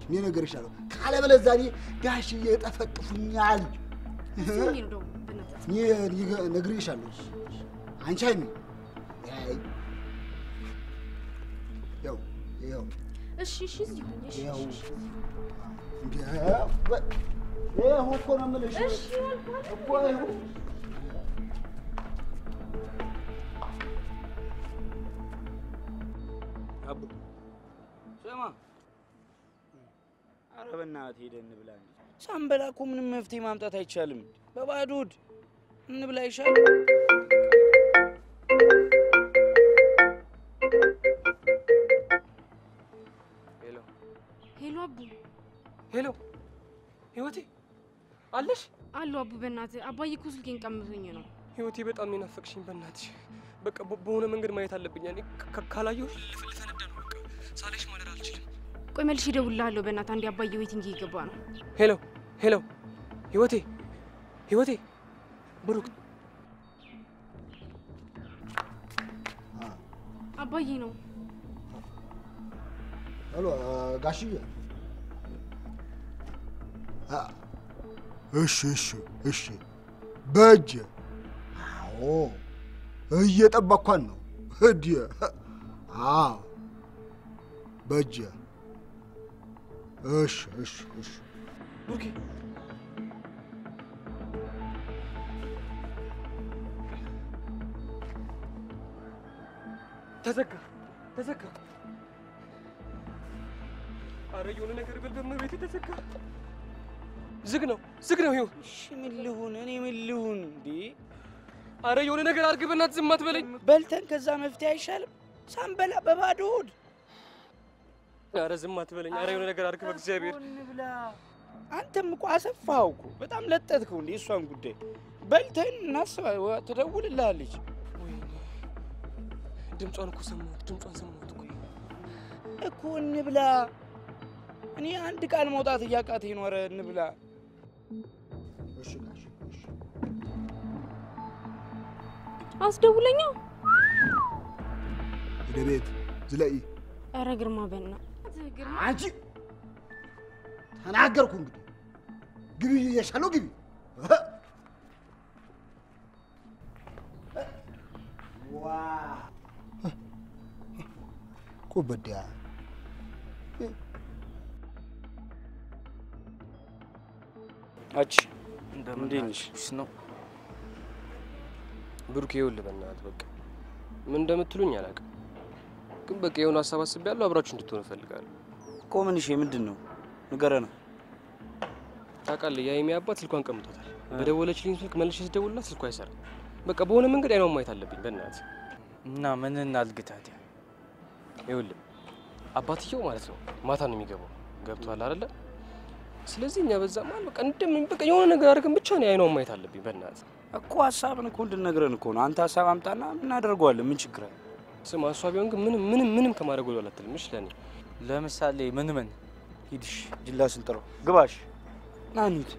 እኔ እነግርሻለሁ። ካለበለዚያ እኔ ጋሽዬ ይጠፈጥፉኛል። እዚህ ነው በእናትህ። እኔ እነግርሻለሁ። አንቺ አይሚ ይኸው እሺ እዚህ ሆኜ እሺ ይኸው እኮ ነው የምልሽ እኮ ይኸው አቡ ስማ፣ ኧረ በእናትህ ሄደን እንብላ እንጂ። ሳንበላ እኮ ምንም መፍትሄ ማምጣት አይቻልም። በባዶ ሆድ እንብላ ይሻላል። ሄሎ አቡ። ሄሎ ህይወቴ አለሽ? አሉ አቡ። በእናትህ አባዬ እኮ ስልኬን ቀምቶኝ ነው። ህይወቴ በጣም ነው የናፈቅሽኝ። በእናትሽ በቃ በሆነ መንገድ ማየት አለብኝ። እኔ ካላየሁሽ ልፈነዳ ነው። በቃ ሳለሽ ማደር አልችልም። ቆይ መልሼ እደውልልሃለሁ። በእናትህ አንዴ አባዬ ዌቲንግ እየገባ ነው። ሄሎ ሄሎ ህይወቴ ህይወቴ ብሩክ አባዬ ነው። ሄሎ ጋሽዬ። እሺ በእጄ አዎ እየጠበኳን ነው። እዲ አዎ በእጄ እሺ ቡርኬ ተዘጋ። አረ የሆነ ነገር በል በመቤቴ ተዘጋ። ዝግ ነው ይኸው። እሺ ምን ልሁን? እኔ ምን ልሁን እንዴ? አረ የሆነ ነገር አድርግ በእናትህ። ዝም አትበለኝ። በልተን ከዛ መፍትሄ አይሻልም? ሳንበላ በባዶ ሆድ። አረ ዝም አትበለኝ። አረ የሆነ ነገር አድርግ በእግዚአብሔር። እንብላ። አንተም እኮ አሰፋኸው እኮ በጣም ለጠጥከው እንዴ እሷን ጉዳይ። በልተን እናስባ። ትደውልልሃለች ድምጿን እኮ ሰማሁት እኮ። እንብላ። እኔ አንድ ቃል መውጣት እያቃተኝ ነው። ኧረ እንብላ። እሺ ጋሽ አስደውለኛ። ወደ ቤት ዝለይ። ኧረ ግርማ በእናትህ ግርማ። አንቺ ተናገርኩ እንግዲህ ግቢ እየሻለው ግቢ። ዋ ኩበዲያ አቺ እንደምንሽ ነው ብሩክ። ይኸውልህ በእናትህ በቃ ምን እንደምትሉኝ አላውቅም፣ ግን በቃ የሆነ ሀሳብ አስቤያለሁ። አብራችሁ እንድትሆኑ እፈልጋለሁ እኮ። ምን እሺ፣ ምንድን ነው ንገረን። ታውቃለህ የሀይሚ አባት ስልኳን ቀምቶታል። በደወለችልኝ ስልክ መልሼ ስደውልላት ስልኳ አይሰራም። በቃ በሆነ መንገድ አይኗን ማየት አለብኝ በእናትህ። እና ምን እናድርግ ታዲያ? ይኸውልህ አባትየው ማለት ነው ማታ ነው የሚገባው፣ ገብቶሃል አይደለ? ስለዚህ እኛ በዛ ማለት በቃ እንደምን በቃ የሆነ ነገር አድርገን ብቻ ነው አይኗን ማየት አለብኝ በእናትህ እኮ። ሀሳብን እኮ እንድንነግረን እኮ ነው። አንተ ሀሳብ አምጣና እናደርገዋለን። ምን ችግር አለ? ስማ እሷ ቢሆን ግን ምንም ከማድረግ ወደ ኋላ አትልም። እሺ ለኔ ለምሳሌ ምን ሂድሽ ጅላስን ጥራው ግባሽ ና እንሂድ።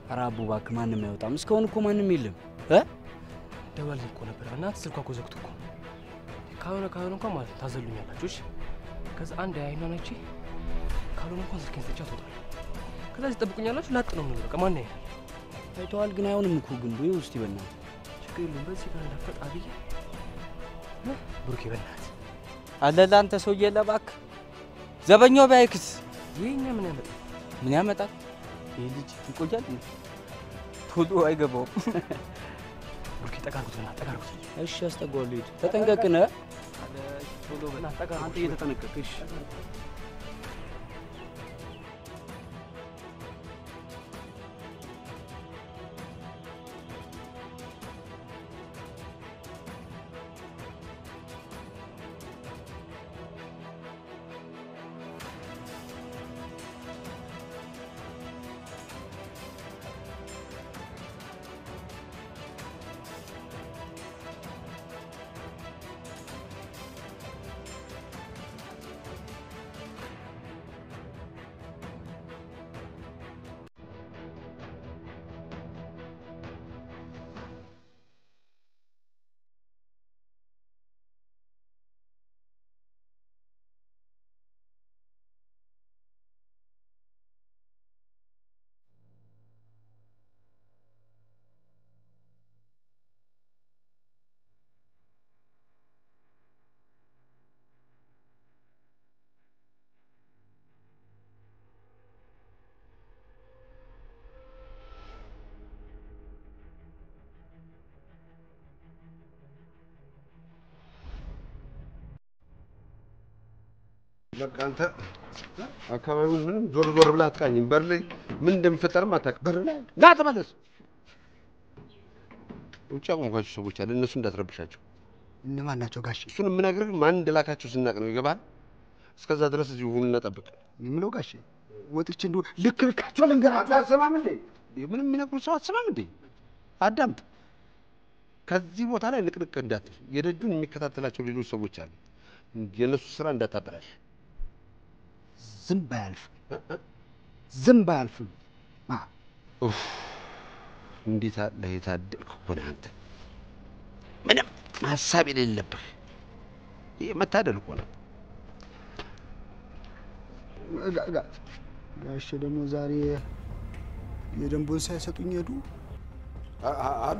ኧረ አቡ እባክህ ማንም አይወጣም። እስካሁን እኮ ማንም የለም። ደወልኩ እኮ ነበር በእናትህ ስልኳ እኮ ዘግቶ እኮ ካልሆነ እንኳን ማለት ታዘሉኛላችሁ። እሺ ከዛ አንድ አይኗን አይቼ ካልሆነ እንኳን ስልኬን ጥቻ ትወጣለህ። ከዛ ይጠብቁኛላችሁ ላጥ ነው የምንለው። በቃ ማን ያይናል? አይተዋል ግን አይሆንም እኮ ግንዱ ይኸው እስቲ በእናትህ ችግር የለውም። በዚህ ጋር እንዳፈጣ ብዬ ብሩኬ በእናትህ አለ ለአንተ ሰውዬ እባክህ ዘበኛው ቢያይክስ ይሄኛ ምን ያመጣል? ይሄ ልጅ ይቆያል ቶሎ አይገባውም። ብሩኬ ጠጋርኩት ና ጠጋርኩት። እሺ አስጠጋዋለሁ። ሂድ ተጠንቀቅነ ቶሎ በና ጠጋርኩት። አንተ እየተጠነቀቅ እሺ በቃ አንተ አካባቢውን ምንም ዞር ብለህ አትቃኝም። በር ላይ ምን እንደሚፈጠርም አታውቅም። በር ላይ ና ተመለስ። ውጭ አቆምኳቸው ሰዎች አለ፣ እነሱ እንዳትረብሻቸው። እነማን ናቸው ጋሼ? እሱን የምነግርህ ማን እንደላካቸው ስናቅ ነው። ይገባል? እስከዛ ድረስ እዚሁ ሁንና ጠብቅ። ምነው ጋሼ ወጥቼ እንደው ልክልካቸው ልንገራቸው። አትሰማም እንዴ? ምንም የሚነግሩህ ሰው አትሰማም እንዴ? አዳምጥ። ከዚህ ቦታ ላይ ንቅንቅ እንዳትል። የደጁን የሚከታተላቸው ሌሎች ሰዎች አሉ። የእነሱ ስራ እንዳታበላሽ። ዝም ባያልፍም እንዴት አለ የታደልክ ሆነ አንተ። ምንም ሀሳብ የሌለብህ ይሄ መታደል እኮ ነው። ጋሼ ደግሞ ዛሬ የደንቡን ሳይሰጡኝ ሄዱ። አሎ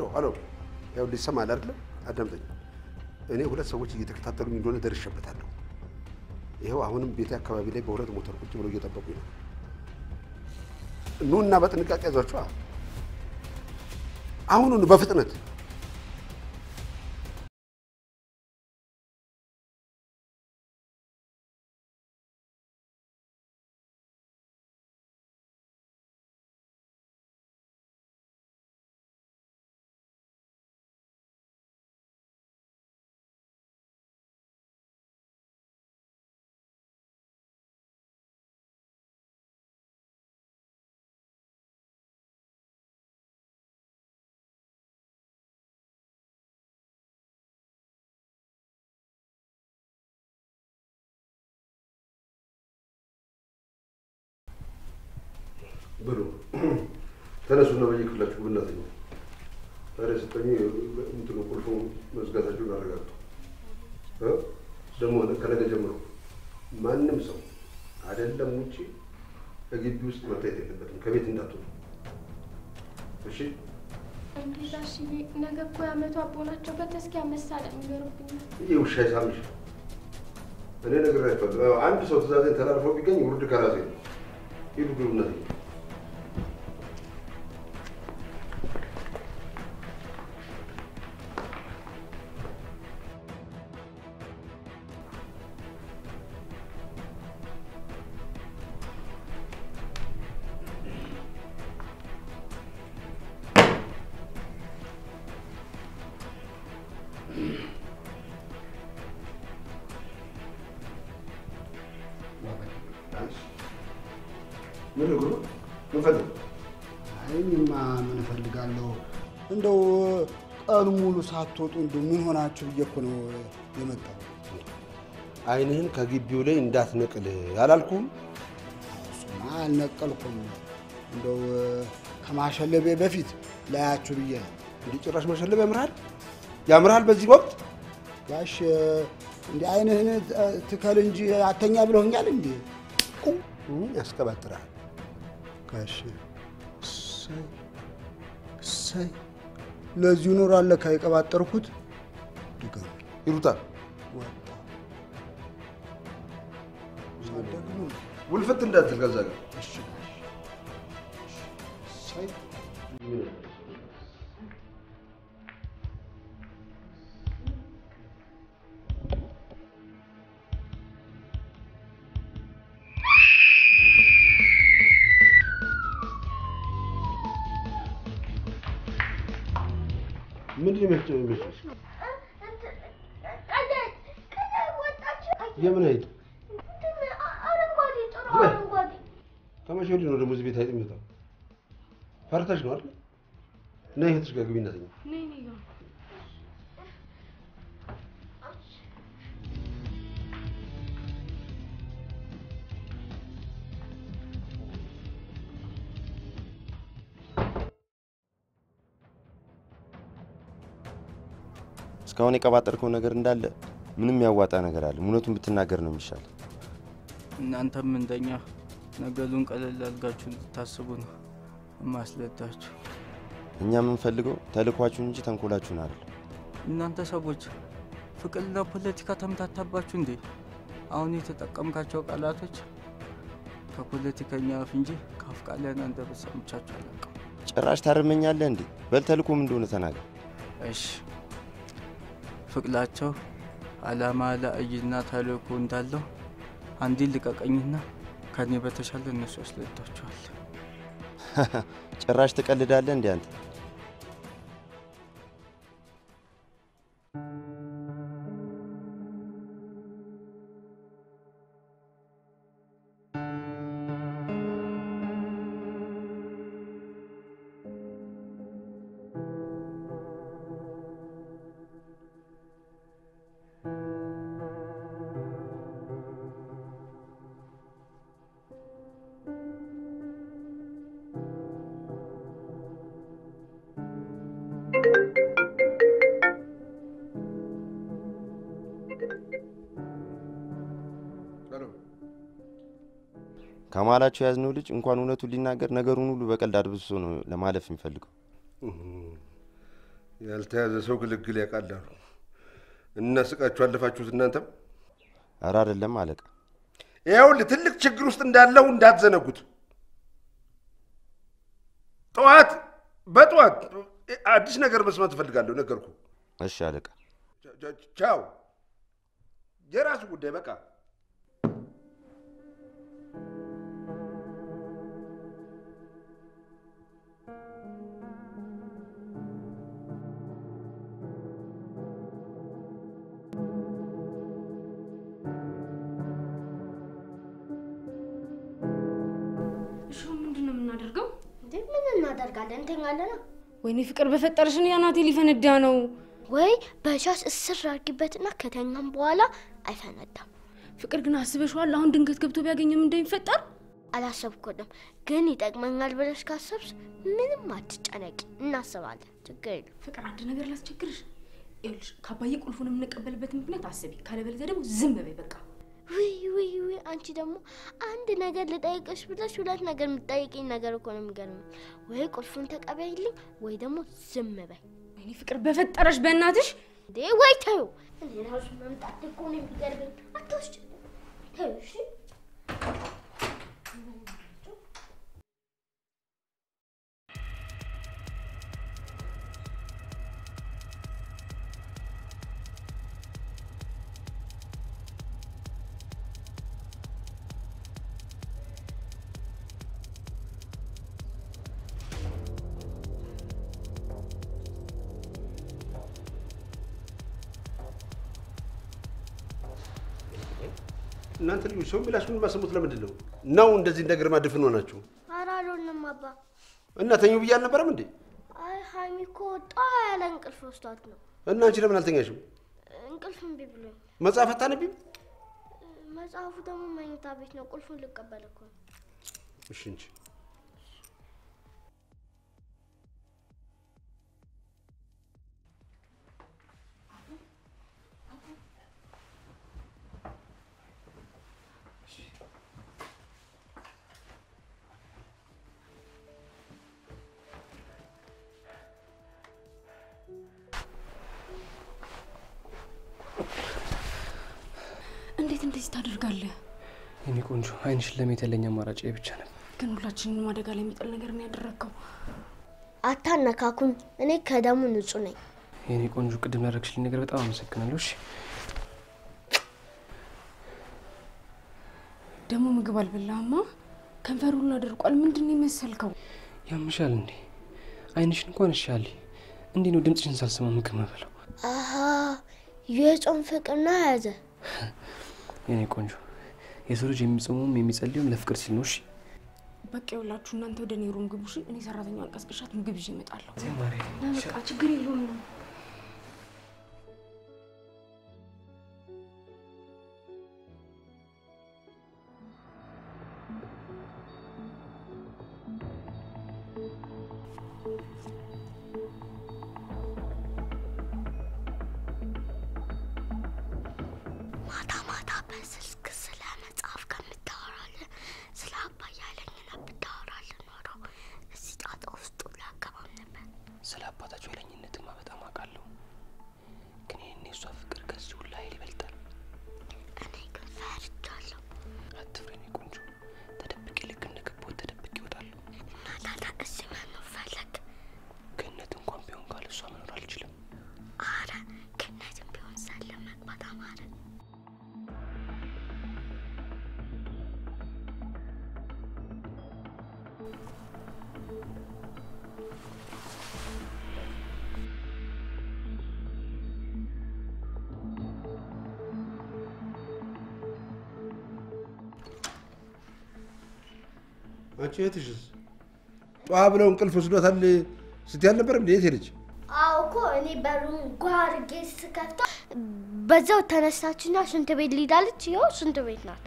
ያው ሊሰማል አይደለ? አዳምጠኝ። እኔ ሁለት ሰዎች እየተከታተሉኝ እንደሆነ ደርሼበታለሁ። ይኸው አሁንም ቤቴ አካባቢ ላይ በሁለት ሞተር ቁጭ ብለው እየጠበቁኝ ነው። ኑና በጥንቃቄ ያዟቸው። አሁኑኑ በፍጥነት ብሉ። ተነሱና በየክፍላችሁ ብናት ነው። ታዲያ ስትተኙ እንትኑ ቁልፉ መዝጋታችሁን አረጋግጡ። ደግሞ ከነገ ጀምሮ ማንም ሰው አይደለም ውጪ ከግቢ ውስጥ መታየት የለበትም። ከቤት እንዳትወጡ እሺ? እንዴታሽዬ ነገ እኮ የዓመቱ አቦ ናቸው። በተስኪያ መሳለም ይገርብኛል። ይሄ ውሻ ይሳምሽ። እኔ ነግሬያቸዋለሁ። አንድ ሰው ትእዛዜን ተላልፎ ቢገኝ ውርድ ከራሴ ነው። ሂዱ ግቡና ምን እፈልጋለሁ እንደው ቀኑ ሙሉ ሳትወጡ እንደው ምን ሆናችሁ ብዬ እኮ ነው የመጣው። አይንህን ከግቢው ላይ እንዳትነቅል አላልኩም? እሱማ አልነቀልኩም። እንደው ከማሸለቤ በፊት ላያችሁ ብዬ ነው። እንዲህ ጭራሽ ማሸለብ ያምርሃል በዚህ ወቅት ጋሽ እንዲህ አይንህን ትከል እንጂ አተኛ ብለውኛል እንዴ? ያስቀባጥራል ጋሽ። እሰይ ለዚሁ ኖራለ ካይቀባጠርኩት ድጋሚ ይሩታ ወጣ ደግሞ ውልፍት እንዳትል ከዛ ጋር እሺ እሰይ ምን ይመጣው ይመጣው የምን አይጥ አረንጓዴ ጥሩ አረንጓዴ ከመቼ ወዲህ ነው ደግሞ እዚህ ቤት አይጥ የሚመጣው? ፈርተሽ ነው አይደል? ነይ እህትሽ ጋር ግቢና ተኛ። ነይ እስካሁን የቀባጠርከው ነገር እንዳለ ምንም ያዋጣ ነገር አለ? እውነቱን ብትናገር ነው የሚሻል። እናንተም እንደኛ ነገሩን ቀለል አድርጋችሁ እንድታስቡ ነው ማስለዳችሁ። እኛ የምንፈልገው ተልኳችሁን እንጂ ተንኮላችሁን አይደለም። እናንተ ሰዎች ፍቅርና ፖለቲካ ተምታታባችሁ እንዴ? አሁን የተጠቀምካቸው ቃላቶች ከፖለቲከኛ አፍ እንጂ ከአፍቃሪያን አንደበት ሰምቻችሁ አላውቅም። ጭራሽ ታርመኛለህ እንዴ? በል ተልኮ ምን እንደሆነ ተናገር። እሺ ፍቅላቸው አላማ ለአይና ተልኮ እንዳለው አንዴ ልቀቀኝና ከኔ በተሻለ እነሱ ያስለዳቸዋል። ጭራሽ ትቀልዳለህ እንዴ አንተ? ከማላቸው ያዝነው ልጅ እንኳን እውነቱን ሊናገር ነገሩን ሁሉ በቀልድ አድብሶ ነው ለማለፍ የሚፈልገው። ያልተያዘ ሰው ግልግል ያቃላሉ። እናስቃችሁ አለፋችሁት እናንተም። ኧረ አይደለም አለቃ። ይኸውልህ ትልቅ ችግር ውስጥ እንዳለው እንዳትዘነጉት። በጠዋት አዲስ ነገር መስማት እፈልጋለሁ። ነገርኩ። እሺ አለቃ። ቻው። የራሱ ጉዳይ በቃ። እናደርጋለን እንተኛለን። ወይኔ ፍቅር በፈጠረሽን ያናቴ ሊፈነዳ ነው። ወይ በሻስ እስር አድርጊበትና ከተኛም በኋላ አይፈነዳም። ፍቅር ግን አስበሽዋል? አሁን ድንገት ገብቶ ቢያገኝም እንደሚፈጠር አላሰብኩትም፣ ግን ይጠቅመኛል ብለሽ ካሰብሽ ምንም አትጨነቂ፣ እናስባለን። ችግር የለም። ፍቅር አንድ ነገር ላስቸግርሽ። ይኸውልሽ ካባዬ ቁልፉን የምንቀበልበት ምክንያት አስቢ፣ ካለበለዚያ ደግሞ ዝም በይ በቃ። ወይ አንቺ ደግሞ አንድ ነገር ልጠይቅሽ ብለሽ ሁለት ነገር የምትጠይቂኝ ነገር እኮ ነው የሚገርመኝ። ወይ ቁልፉን ተቀበይልኝ ወይ ደግሞ ዝም በይ። ወይኔ ፍቅር በፈጠረሽ በእናትሽ እንዴ! ወይ ተይው እንዴ! ራሱ መምጣት እኮ ነው የሚገርመኝ። አትወስጂ፣ ተይው እሺ። እናንተ ልጅ ሰው ቢላሽ ምን ማሰሙት ለምንድን ነው እንደዚህ ነገር ማድፍን ሆናችሁ? አራሎንም አባ እና ተኙ ብያል ነበርም እንዴ? አይ ሃይሚኮ ጣ ያለ እንቅልፍ ወስዷት ነው። እና አንቺ ለምን አልተኛሽም? እንቅልፍ እምቢ ብሎኝ። መጽሐፍ አታነቢም? መጽሐፉ ደግሞ መኝታ ቤት ነው። ቁልፉን ልቀበል እኮ። እሺ እንጂ እንደዚህ ታደርጋለህ? የኔ ቆንጆ አይንሽ ለማየት ያለኝ አማራጭ ብቻ ነው። ግን ሁላችንንም አደጋ ላይ የሚጥል ነገር ነው ያደረከው። አታነካኩኝ። እኔ ከደሙ ንጹህ ነኝ። የኔ ቆንጆ ቅድም ላደረግሽልኝ ነገር በጣም አመሰግናለሁ። እሺ ደግሞ ምግብ አልበላህማ? ከንፈሩን አድርቋል። ምንድነው የመሰልከው? ያምሻል እንዴ? አይንሽን እንኳን እሻል እንዴ ነው ድምጽሽን ሳልሰማ ምግብ መበላው? አሃ የጾም ፍቅርና ያዘ። የኔ ቆንጆ የሰው ልጅ የሚጾመውም የሚጸልየውም ለፍቅር ሲል ነው። እሺ በቃ ይኸውላችሁ እናንተ ወደ እኔ ሩም ግቡ። እኔ ሰራተኛዋን ቀስቅሻት ምግብ ይዤ እመጣለሁ። ዘማሪ በቃ ችግር የለውም ነው። ማታ በስልክ ስለ መጽሐፍ ከምታወራለህ ስለ አባዬ ያለኝን ብታወራለህ ኖሮ እዚህ ጣጣ ውስጥ ላገባም ነበር። ስለ አባታቸው ያለኝነትማ በጣም አውቃለሁ፣ ግን ይሄኔ እሷ ፍቅር ከዚህ ሁሉ ኃይል ይበልጣል። እኔ ግን ፈርቻለሁ። አትፍሪ የኔ ቆንጆ፣ ተደብቄ ልክ እንደገባሁት ተደብቄ እወጣለሁ። እና ታዲያ እዚህ መኖር ፈለግ? ገነት እንኳን ቢሆን ካለ እሷ መኖር አልችልም። አረ ገነትም ቢሆን ሳለ መግባት አማረ። አንቺ እህትሽስ ጧ ብለው እንቅልፍ ወስዶታል ስትይ አልነበረም እንዴ? የት ሄደች? አዎ እኮ እኔ በሩን ጓርጌ ስከፍተው በዛው ተነሳችና ሽንት ቤት ሊዳለች። ይኸው ሽንት ቤት ናት።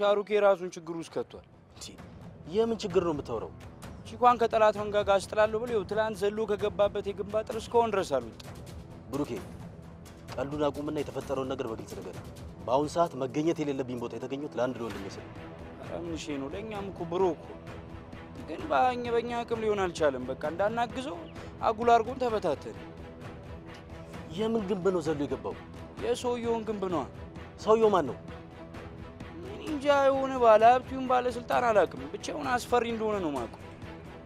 ሻሩክ የራሱን ችግር ውስጥ ከቷል። የምን ችግር ነው የምታወራው? ቺኳን ከጠላት መንጋጋ አስጥላለሁ ብሎ ትላንት ዘሎ ከገባበት የግንባ ጥር እስካሁን ድረስ አሉት። ብሩኬ ቀልዱን አቁምና የተፈጠረውን ነገር በግልጽ ነገር። በአሁን ሰዓት መገኘት የሌለብኝ ቦታ የተገኘሁት ለአንድ ለወንድሜ ስል። ኧረ ምን እሺ ነው ለኛም እኮ ብሮ እኮ ግን በእኛ አቅም ሊሆን አልቻለም። በቃ እንዳናግዘው አጉል አርጎን ተበታተን። የምን ግንብ ነው ዘሎ የገባው? የሰውየውን ግንብ ነው። ሰውየው ማን ነው? እንጃ የሆነ ባለ ሀብቱን ባለስልጣን አላውቅም። ብቻውን አስፈሪ እንደሆነ ነው ማውቀው።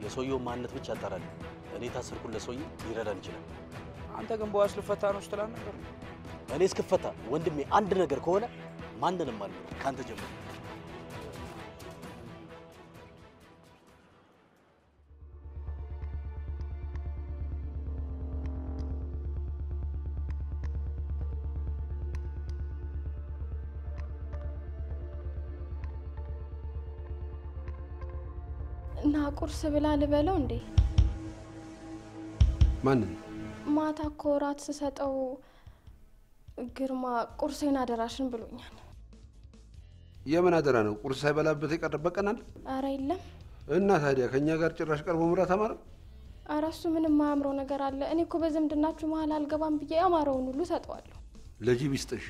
የሰውየው ማንነት ብቻ አጣራለሁ። እኔ ታሰርኩት ለሰውዬ ሊረዳን ይችላል። አንተ ግን በዋስ ልፈታ ነው ስትላ ነበር። እኔ እስክፈታ ወንድሜ አንድ ነገር ከሆነ ማንንም አለ ካንተ ጀምሮ። እና ቁርስ ብላ ልበለው እንዴ? ማን ማታ እኮ እራት ስሰጠው ግርማ ቁርሴን አደራሽን ብሎኛል። የምን አደራ ነው? ቁርስ ሳይበላበት የቀረበት ቀን አለ? ኧረ የለም። እና ታዲያ ከኛ ጋር ጭራሽ ቀርቦ ምራት አማረ? ኧረ እሱ ምንም የማያምረው ነገር አለ። እኔ እኮ በዝምድናችሁ መሀል አልገባም ብዬ ያማረውን ሁሉ ሰጠዋለሁ። ለጅብ ይስጥሽ።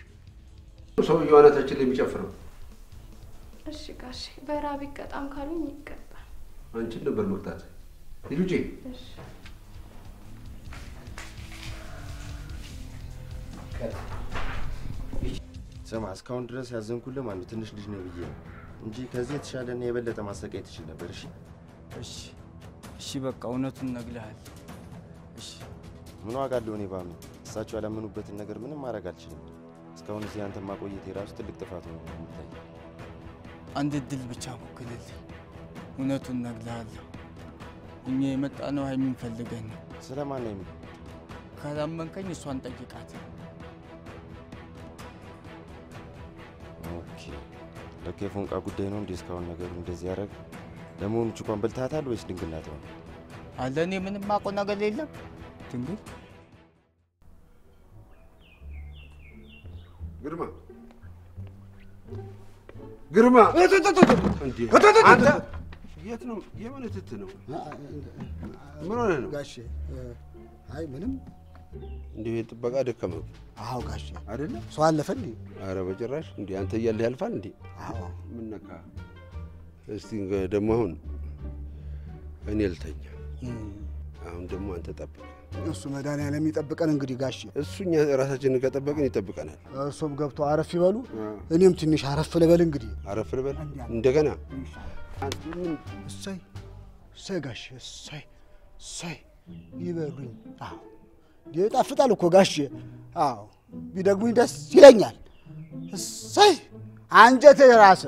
ሰውዬው አናታችን ላይ የሚጨፍረው። እሺ ጋሼ በራብ ይቀጣም ካሉኝ ይቀጣል። አንቺን ነበር መቅጣት። ልጁ እሺ ስማ፣ እስካሁን ድረስ ያዘንኩልህ ማን ነው? ትንሽ ልጅ ነው ብዬ እንጂ ከዚህ የተሻለና የበለጠ ማሰቃየት ትችል ነበር። እሺ እሺ በቃ እውነቱን ነግለሃል። እሺ ምን ዋጋ አለው? እኔ ባምን እሳቸው ያላመኑበትን ነገር ምንም ማድረግ አልችልም። እስካሁን እዚህ አንተ ማቆየት የራሱ ትልቅ ጥፋት ነው የሚታይ። አንድ እድል ብቻ ሞክርልኝ። እውነቱን ነግለሃል። እኛ የመጣነው ሀይሚን ፈልገን ነው። ስለማን ነው የሚል? ካላመንከኝ እሷን ጠይቃት። ኦኬ ለካ የፎንቃ ጉዳይ ነው እንዴ እስካሁን ነገሩ እንደዚህ ያደረገ? ለመሆኑ ችኳን በልታታል ወይስ ድንግል ናት? አለ እኔ ምንም ማውቀው ነገር የለም። ድንግል ግርማ አንተ የት ነው? የምን ትት ነው? ምን ሆነህ ነው ጋሼ? አይ ምንም እንዴ ጥበቃ ደከመው። አዎ ጋሼ አይደለ ሰው አለፈ እንዴ? ኧረ በጭራሽ እንዴ አንተ እያለህ ያልፋል እንዴ? አዎ ምን ነካ? እስቲ ደግሞ አሁን እኔ ልተኛ። አሁን ደግሞ አንተ ጠብቅ። እሱ መድኃኒዓለም ይጠብቀን እንግዲህ ጋሼ። እሱኛ ራሳችንን ከጠበቅን ይጠብቀናል። እሱም ገብቶ አረፍ ይበሉ፣ እኔም ትንሽ አረፍ ልበል። እንግዲህ አረፍ ልበል እንደገና። እሰይ እሰይ ጋሼ እሰይ እሰይ ይበሉኝ። አዎ ይጣፍጣል እኮ ጋሼ። አዎ ቢደግሙኝ ደስ ይለኛል። እሰይ አንጀቴ ራሰ።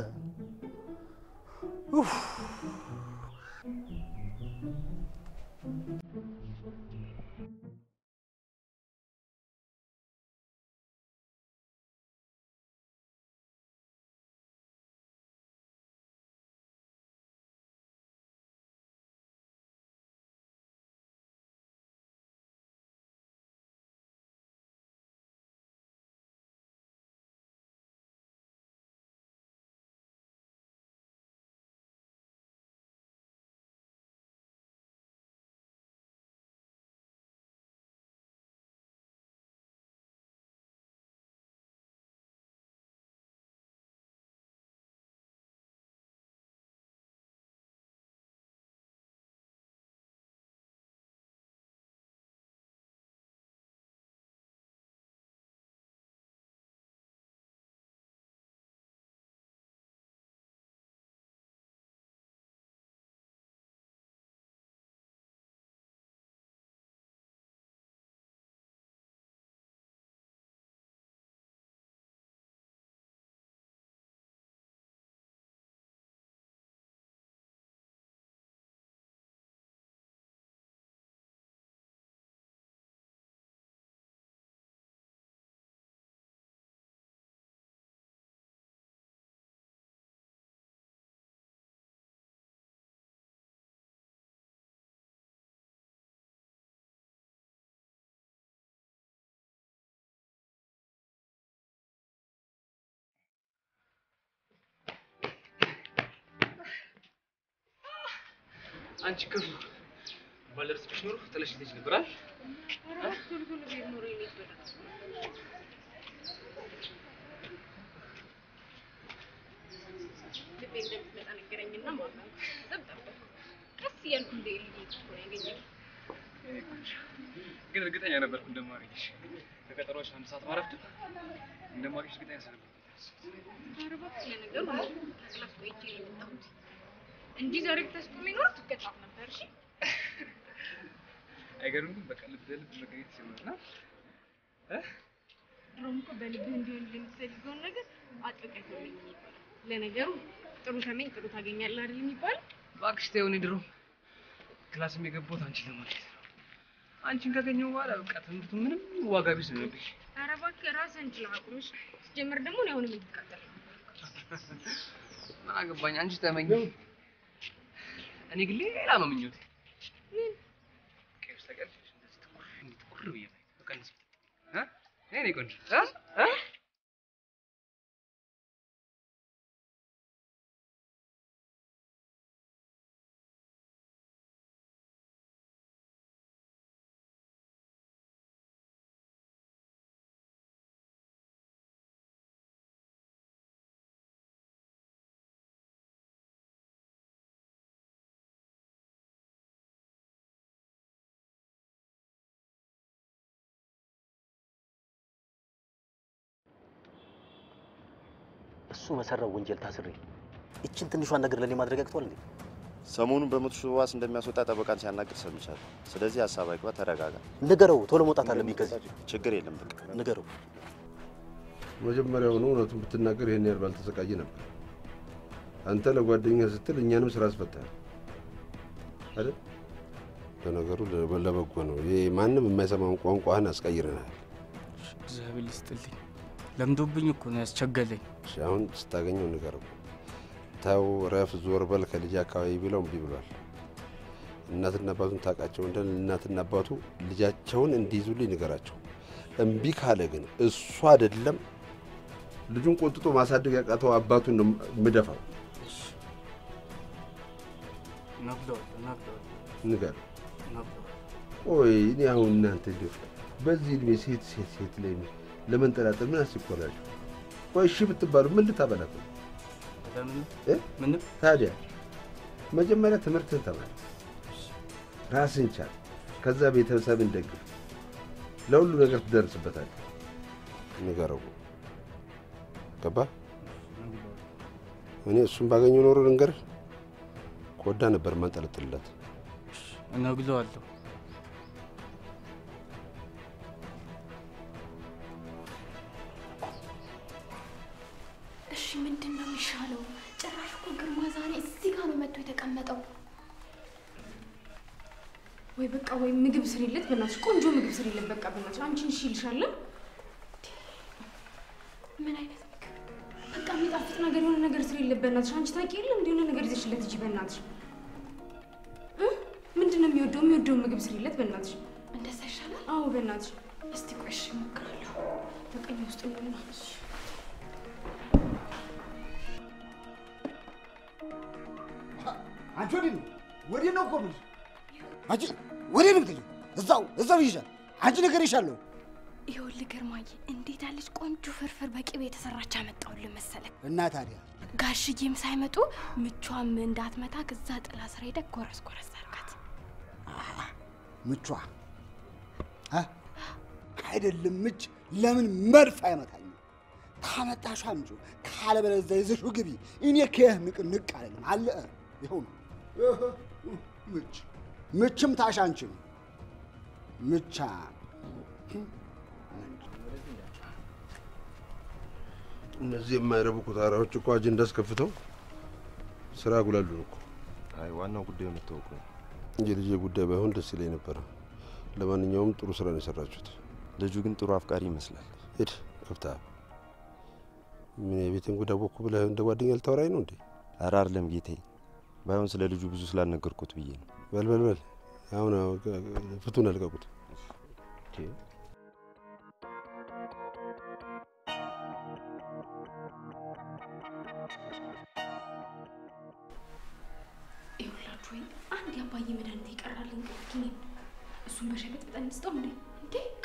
አንቺ ክፉ ባለርስሽ ኖር ጥለሽ ልጅ ነበር አይደል? ቱልቱል ቤት ኖር ነበር። ልቤ እንደምትመጣ ነገረኝና ማማ ጠብጠብ ቀስ እያልኩ እንደልጅ ነው ያገኘው። ግን እርግጠኛ ነበርኩ እንደማገኝሽ። ከቀጠሮሽ አንድ ሰዓት ማረፍት እንደማገኝሽ እርግጠኛ ነበር። ኧረ እባክህ ለነገሩ ክላስ ቆይቼ ነው የመጣሁት እንጂ ዛሬ ብታስቆመኝ ኖሮ ትቀጣም ነበር። እሺ አይገርምም? በቃ ልብ ለልብ መገኘት ሲሆንና ድሮም እኮ በልብህ እንዲሆን የምትፈልገውን ነገር አጥብቀህ ተመኝ ይባላል። ለነገሩ ጥሩ ተመኝ ጥሩ ታገኛለህ አይደል የሚባለው? እባክሽ ተይው። እኔ ድሮ ክላስም የገባሁት አንቺን ለማግኘት ነው። አንቺን ካገኘሁ በኋላ በቃ ትምህርቱ ምንም ዋጋ ቢስ ነው ያለሽ። ኧረ እባክህ ራስህን ችለህ አቁምሽ። ስትጀምር ደግሞ እኔ አሁንም እንድትቀጥል ምን አገባኝ? አንቺ ተመኝ። እኔ ግን ሌላ ነው ምኞቴ። ከውስጥ ጋር እንደዚህ ትኩር ብዬ በቃ እንደዚህ እኔ ቆንጆ እሱ መሰረው ወንጀል ታስሬ እቺን ትንሿን ነገር ለኔ ማድረግ አቅቷል እንዴ? ሰሞኑን በመቶ ሺህ ዋስ እንደሚያስወጣ ጠበቃን ሲያናግር ሰምቻለሁ። ስለዚህ ሀሳብ አይግባ፣ ተረጋጋ። ንገረው፣ ቶሎ መውጣት አለብኝ ከዚህ። ችግር የለም በቃ ንገረው። መጀመሪያውኑ እውነቱን ብትናገር ይሄን ያህል ባልተሰቃየ ነበር። አንተ ለጓደኛ ስትል እኛንም ስራ አስፈታህ አይደል? ለነገሩ ለበጎ ነው። ይሄ ማንም የማይሰማውን ቋንቋህን አስቀይረናል። እግዚአብሔር ይስጥልኝ። ለምዶብኝ እኮ ነው ያስቸገለኝ። አሁን ስታገኘው ንገረው። ታው ረፍ ዞር በል ከልጅ አካባቢ ቢለው እምቢ ብሏል። እናትና አባቱን ታውቃቸው እንደ እናትና አባቱ ልጃቸውን እንዲይዙልኝ ንገራቸው። እምቢ ካለ ግን እሱ አይደለም ልጁን ቆጥቶ ማሳደግ ያቃተው አባቱን ነው የምደፋው። ንገር። ኦይ እኔ አሁን እናንተ ልጅ በዚህ እድሜ ሴት ላይ ለመንጠላጠል ምን አስቆላችሁ? ወይ እሺ ብትባሉ ምን ልታበላቱ? ምን ታዲያ መጀመሪያ ትምህርትን ተማር፣ ራስን ቻል፣ ከዛ ቤተሰብን ደግፍ፣ ለሁሉ ነገር ትደርስበታለህ። ንገረው። ገባ? እኔ እሱን ባገኘው ኖሮ ልንገርህ ኮዳ ነበር ማንጠለጥልለት። እነግለዋለሁ። እሺ ምንድን ነው የሚሻለው? ጭራሽ እኮ ግርማ ዛሬ እዚህ ጋር ነው መጥቶ የተቀመጠው። ወይ በቃ ወይ ምግብ ስሪለት በእናትሽ፣ ቆንጆ ምግብ ስሪለት በቃ በእናትሽ። አንቺን እሺ ይልሻል? ምን አይነት ምግብ? በቃ የሚጣፍጥ ነገር የሆነ ነገር ስሪለት በእናትሽ። አንቺ ታውቂ የለ እንደ የሆነ ነገር ይዘሽለት ሂጂ በእናትሽ። ምንድን ነው የሚወደው? የሚወደውን ምግብ ስሪለት በእናትሽ። እንደዛ ይሻላል? አዎ በእናትሽ። እስቲ ቆይ እሺ እሞክራለሁ። በቀኝ ውስጥ ነው ነው። አንቺ ወዲህ ነው እኮ የምልሽ። አንቺ ወዲህ ነው የምትልኝ? እዛው ይሻል። አንቺ ነገር ይሻለው። ይኸውልህ ግርማዬ፣ እንዴት ያለች ቆንጆ ፍርፍር በቅቤ የተሰራች አመጣሁልህ መሰለህ። እና ታዲያ ጋሽዬም ሳይመጡ ምቿም እንዳትመታ ከዛ ጥላ ስር ሄደህ ጎረስ አድርጋት። ምቿ አይደለም ምች ለምን መድፍ አይመታኝም? ታመጣሽ አምጪ፣ ካለበለዚያ ይዘሽው ግቢ። እኔ ከህ ንቅ አይደለም አለ። ይኸው ነው ምችም ታሻንችም ምቻ እነዚህ የማይረቡ ኩታራዎች እኮ አጀንዳ አስከፍተው ስራ ጉላሉን እኮ። አይ ዋናው ጉዳዩ መታወቁ ነው እንጂ ልጅ ጉዳይ ባይሆን ደስ ይለኝ ነበር። ለማንኛውም ጥሩ ስራ ነው የሰራችሁት። ልጁ ግን ጥሩ አፍቃሪ ይመስላል። ሂድ ከፍታ። ምን የቤትን ጉዳይ ወኩ ብለህ እንደ ጓደኛ ልታወራኝ ነው እንዴ? ኧረ አይደለም ጌታዬ፣ ባይሆን ስለ ልጁ ብዙ ስላልነገርኩት ብዬ ነው። በል አሁን ፍቱን አልቀቁት። ይኸውላችሁ ወይ አንድ ያባዬ መድኃኒት ይቀራልኝ ግን እሱን በሸቀጥ በጣም እንስጠው እንዴ?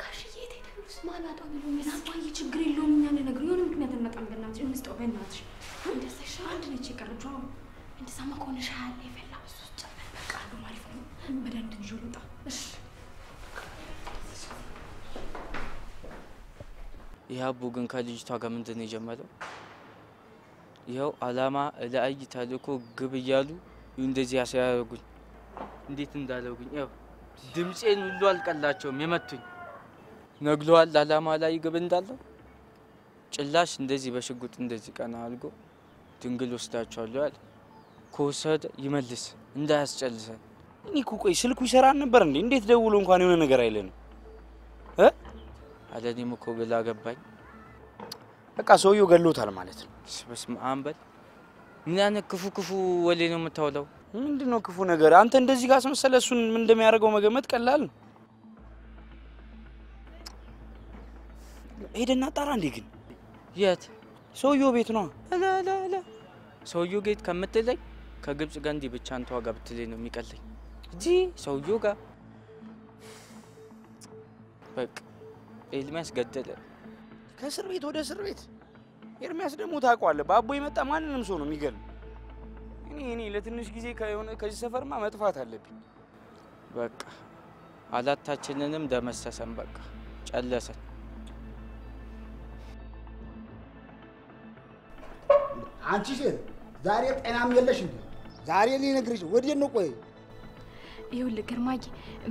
ጋሽዬ የት ሄደ? ማን አጣው ብሎኝ አባዬ ችግር የለውም እኛ እንነግረው የሆነ ምክንያት እናጣም። በእናትሽ እንስጠው በእናትሽ። እንደዛ ይሻላል። አንድ ነች የቀረችው። እንደዛማ ከሆነ ሻይ አለ የፈላ እሱ ጨመር በቃ አንዱ ማለት ነው። መድኃኒት ይዤ ልውጣ። እሺ ይህ አቡ ግን ከልጅቷ ጋር ምንድን ነው የጀመረው? ይኸው አላማ ለአይ ተልእኮ ግብ እያሉ እንደዚህ ያሳያጉኝ። እንዴት እንዳለጉኝ ያው ድምጼን ሁሉ አልቀላቸውም የመቱኝ። ነግለዋል አላማ ላይ ግብ እንዳለው ጭላሽ እንደዚህ በሽጉጥ እንደዚህ ቀና አልጎ ድንግል ወስዳቸዋለሁ ያለ ከወሰደ ይመልስ እንዳያስጨልሰን። እኔ እኮ ቆይ ስልኩ ይሰራል ነበር እንዴ? እንዴት ደውሎ እንኳን የሆነ ነገር አይለንም? አለኔም እኮ ግላ ገባኝ። በቃ ሰውየው ገሎታል ማለት ነው። በስመ አብ በል። ምን አይነት ክፉ ወሌ ነው የምታውለው? ምንድነው ክፉ ነገር? አንተ እንደዚህ ጋር አስመሰለ እሱን ምን እንደሚያደርገው መገመት ቀላል ነው። ሄደና ጣራ እንዴ ግን የት? ሰውየው ቤት ነው። አላ ሰውየው ቤት ከምትለኝ ከግብጽ ጋር እንዲህ ብቻ አንተ ዋጋ ብትለኝ ነው የሚቀለኝ እንጂ ሰውየው ጋር በቃ ኤልሚያስ ገደለ። ከእስር ቤት ወደ እስር ቤት። ኤርሚያስ ደግሞ ታውቀዋለህ፣ ባቦ የመጣ ማንንም ሰው ነው የሚገል። እኔ ለትንሽ ጊዜ ከዚህ ሰፈርማ መጥፋት አለብኝ። በቃ አላታችንንም ደመሰሰን። በቃ ጨለሰን። አንቺ ሴት ዛሬ ጤናም የለሽ እንዴ? ዛሬ ሊነግርሽ ወዴት ነው? ቆይ ይኸውልህ ግርማዬ፣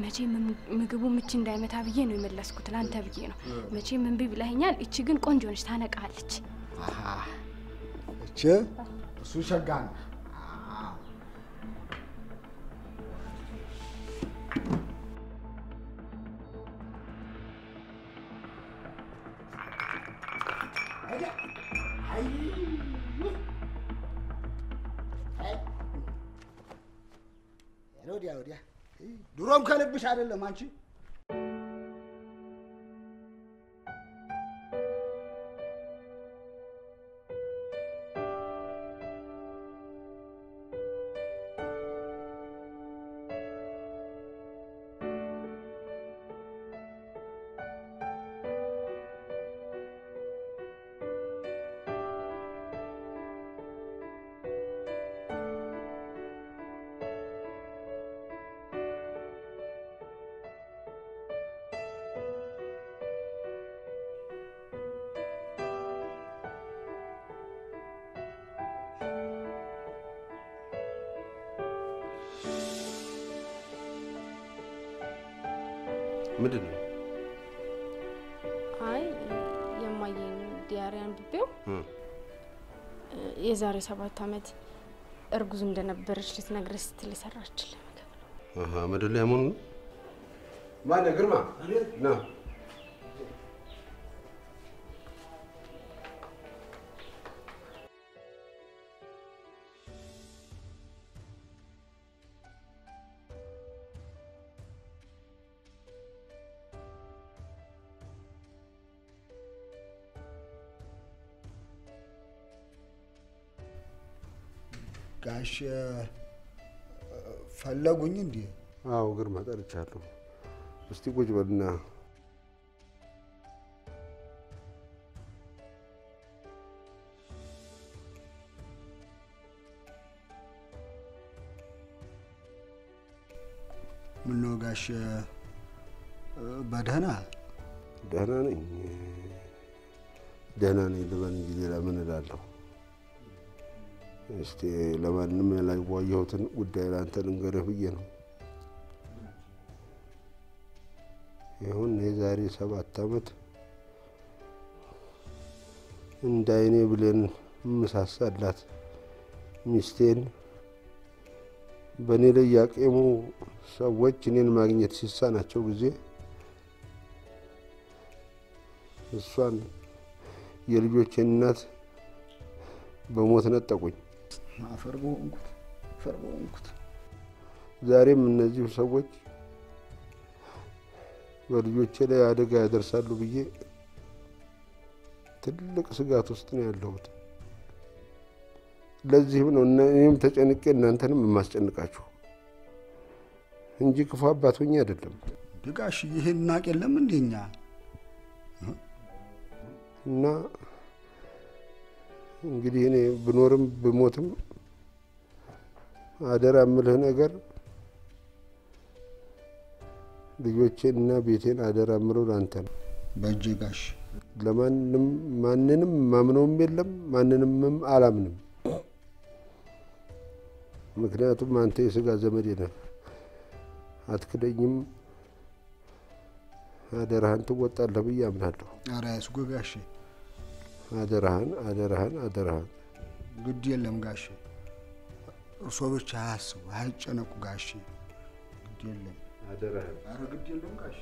መቼም ምግቡ ምች እንዳይመታ ብዬ ነው የመለስኩት። ላንተ ብዬ ነው። መቼም እምቢ ብለኸኛል። እቺ ግን ቆንጆ ነች፣ ታነቃለች። አሃ እቺ እሱ ሸጋ ነው። ወዲያ ድሮም ከልብሽ አይደለም አንቺ። ምንድን ነው? አይ የማየን ዲያሪ አንብቤው የዛሬ 7 ዓመት እርጉዝ እንደነበረች ልትነግረኝ ስትል የሰራችልኝ ነገር ነው። አሃ ምንድን ነው ያመኑ? ማነው? ግርማ ና ጋሽ ፈለጉኝ እንዴ? አዎ ግርማ ጠርቻለሁ። እስቲ ቁጭ በልና ምነው ጋሽ በደህና? ደህና ነኝ ልበል እንጂ ሌላ ምን እላለሁ? እስቲ ለማንም ያላዋየሁትን ጉዳይ ላንተ ልንገርህ ብዬ ነው። ይሁን የዛሬ 7 ዓመት እንዳይኔ ብለን ምሳሳላት ሚስቴን በኔ ላይ ያቄሙ ሰዎች እኔን ማግኘት ሲሳናቸው ጊዜ እሷን የልጆቼን እናት በሞት ነጠቁኝ። ፈርቦንኩት ዛሬም እነዚህ ሰዎች በልጆቼ ላይ አደጋ ያደርሳሉ ብዬ ትልቅ ስጋት ውስጥ ነው ያለሁት። ለዚህም ነው እኔም ተጨንቄ እናንተንም የማስጨንቃችሁ እንጂ ክፉ አባት ሆኜ አይደለም። ድጋሽ ይሄን ናቅ የለም እንደኛ እና እንግዲህ እኔ ብኖርም ብሞትም አደራ የምልህ ነገር ልጆቼንና ቤቴን አደራ የምለው ላንተ ነው። በእጄ ጋሽ ለማንም ማንንም ማምነውም የለም ማንንም አላምንም። ምክንያቱም አንተ የሥጋ ዘመዴ ነህ፣ አትክደኝም፣ አደራህን ትወጣለህ ብዬ አምናለሁ። ኧረ ያስጎ ጋሽ አደራህን ግድ የለም ጋሽ፣ እርሶ ብቻ አያስቡ አይጨነቁ ጋሽ፣ ግድ የለም አደራህን። ኧረ ግድ የለም ጋሽ።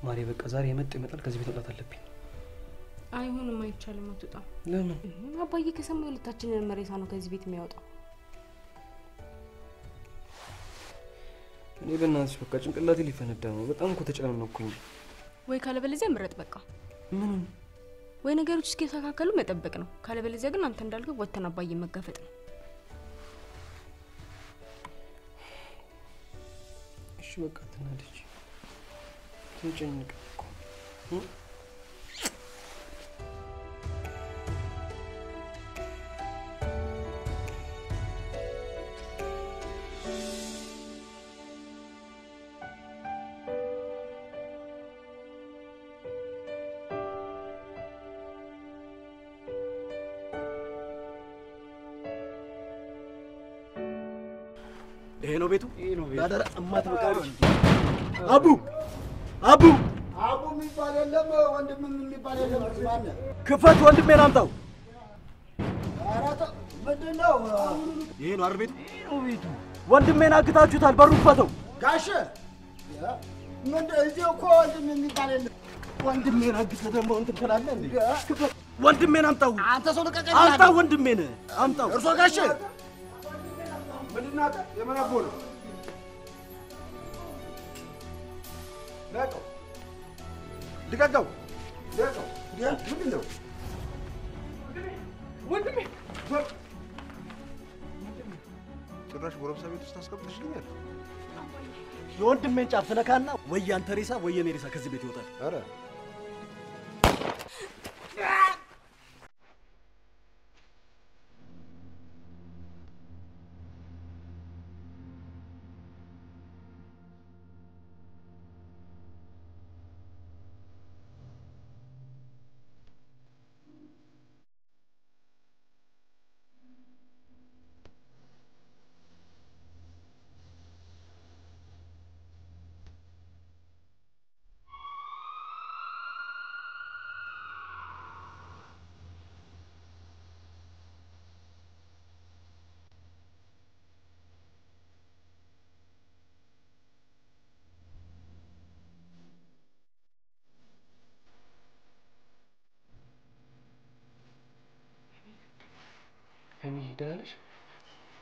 ማሬ በቃ ዛሬ ይመጣል፣ ከዚህ ቤት መውጣት አለብኝ። አይሆንም አይቻልም አትወጣ ለምን አባዬ ከሰማው ሁለታችንን መሬሳ ነው ከዚህ ቤት የሚያወጣው እኔ በእናትሽ በቃ ጭንቅላቴ ሊፈነዳ ነው በጣም እኮ ተጨናነኩኝ ወይ ካለበለዚያ ምረጥ በቃ ምን ወይ ነገሮች እስኪስተካከሉ መጠበቅ ነው ካለበለዚያ ግን አንተ እንዳልከው ወተና አባዬ መጋፈጥ ነው እሺ በቃ ተናደች ተጨንቀኩ ይሄ ነው ቤቱ ዳዳራ እማት በቃሪ አቡ የሚባል የለም ወንድም የሚባል የለም ማነ ክፈት ወንድሜን አምጣው አራታ ምንድነው ይሄ ነው አይደል ቤቱ ወንድሜን አግታችሁታል በሩ ክፈተው ጋሽ ምን እዚህ እኮ ወንድም የሚባል የለም ወንድሜን አግተህ ደግሞ እንትን ትላለህ እንዴ ክፈት ወንድሜን አምጣው አንተ ሰው ልቀቀኝ አምጣው ወንድሜን አምጣው እርሶ ጋሽ ምንድናተ የመናቦ ነው ለቀው ድጋጋው ምንድነው ወንድሜ ጭራሽ ጎረምሳ ቤት ውስጥ አስቀምጥሽልኛል የወንድሜን ጫፍ ነካና ወይ አንተ ሬሳ ወይ የኔ ሬሳ ከዚህ ቤት ይወጣል አረ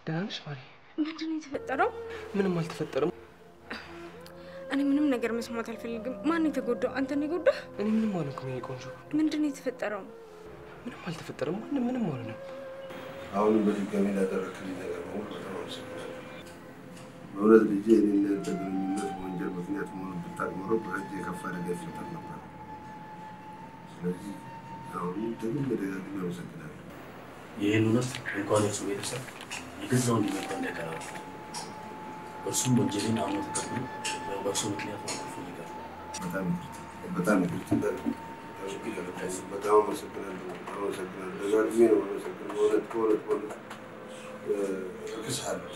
ደህና ነሽ ማሪ ምንድነው የተፈጠረው ምንም አልተፈጠረም እኔ ምንም ነገር መስማት አልፈልግም ማን የተጎዳው አንተ ነው የጎዳህ እኔ ምንም አልኩኝ እኔ ቆንጆ ምንድነው የተፈጠረው ምንም አልተፈጠረም ምንም አልሆነም አሁን በድጋሚ ላደረክልኝ ነገር ነው በጣም አመሰግናለሁ በእውነት ልጄ እኔና ያንተ ግንኙነት በወንጀል ምክንያት መሆኑን ብታውቅ ኖሮ በእጅ የከፋ አደጋ ይፈጠር ነበር ስለዚህ አሁን ደግሞ ደጋግሜ አመሰግናለሁ ይህን እውነት እንኳን እርሱ ቤተሰብ የገዛው እንዲመጣ እንደቀረበ እርሱም ወንጀልን አምኖ ተቀብሎ በእርሱ ምክንያት ማለፉ ይገባል በጣም በጣም አመሰግናለሁ ደጋግሜ ነው አመሰግናለሁ በእውነት እክስሃለሁ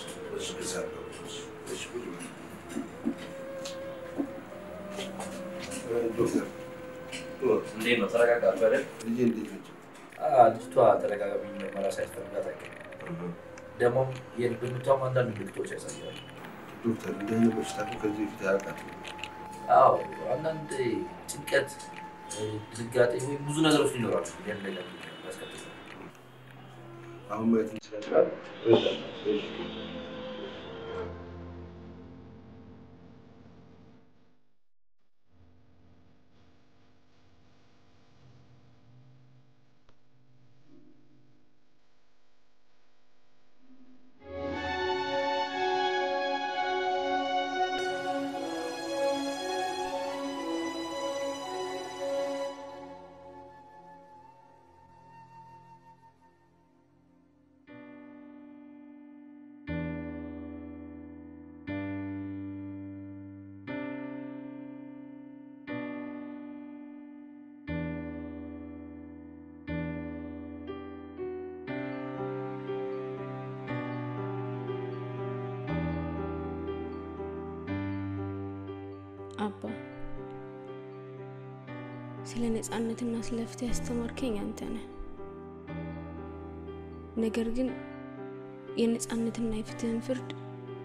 ዶክተር እንዴት ነው ተረጋጋችሁ አይደል ልጄ እንዴት ነች ልጅቷ ተረጋጋቢ ምርመራ ሳያስፈልጋት አይቀርም ደግሞ የልብ ምቷም አንዳንድ ምልክቶች ያሳያሉ ዶክተር እንደዚህ በሽታ ከዚህ በፊት አያውቃትም አዎ አንዳንድ ጭንቀት ድንጋጤ ወይ ብዙ ነገሮች ይኖራሉ ያን ነገር ያስከትላል አሁን ማየት እንችላለን አባ ስለ ነፃነትና ስለ ፍትህ ያስተማርከኝ አንተ ነህ ነገር ግን የነፃነትና የፍትህን ፍርድ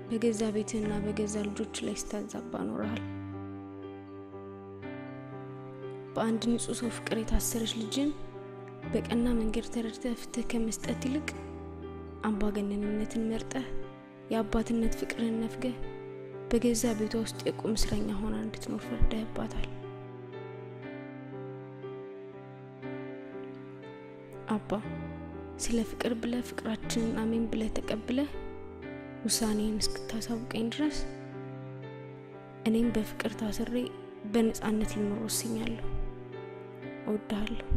በገዛ ቤትህና በገዛ ልጆች ላይ ስታዛባ ኖርሃል በአንድ ንጹህ ሰው ፍቅር የታሰረች ልጅን በቀና መንገድ ተረድተህ ፍትህ ከመስጠት ይልቅ አምባገነንነትን መርጠህ የአባትነት ፍቅርን ነፍገህ በገዛ ቤቷ ውስጥ የቁም እስረኛ ሆና እንድትኖር ፈርደህባታል። አባ ስለ ፍቅር ብለህ ፍቅራችንን አሜን ብለህ ተቀብለህ ውሳኔን እስክታሳውቀኝ ድረስ እኔም በፍቅር ታስሬ በነጻነት ልኖር ወስኛለሁ። እወድሃለሁ።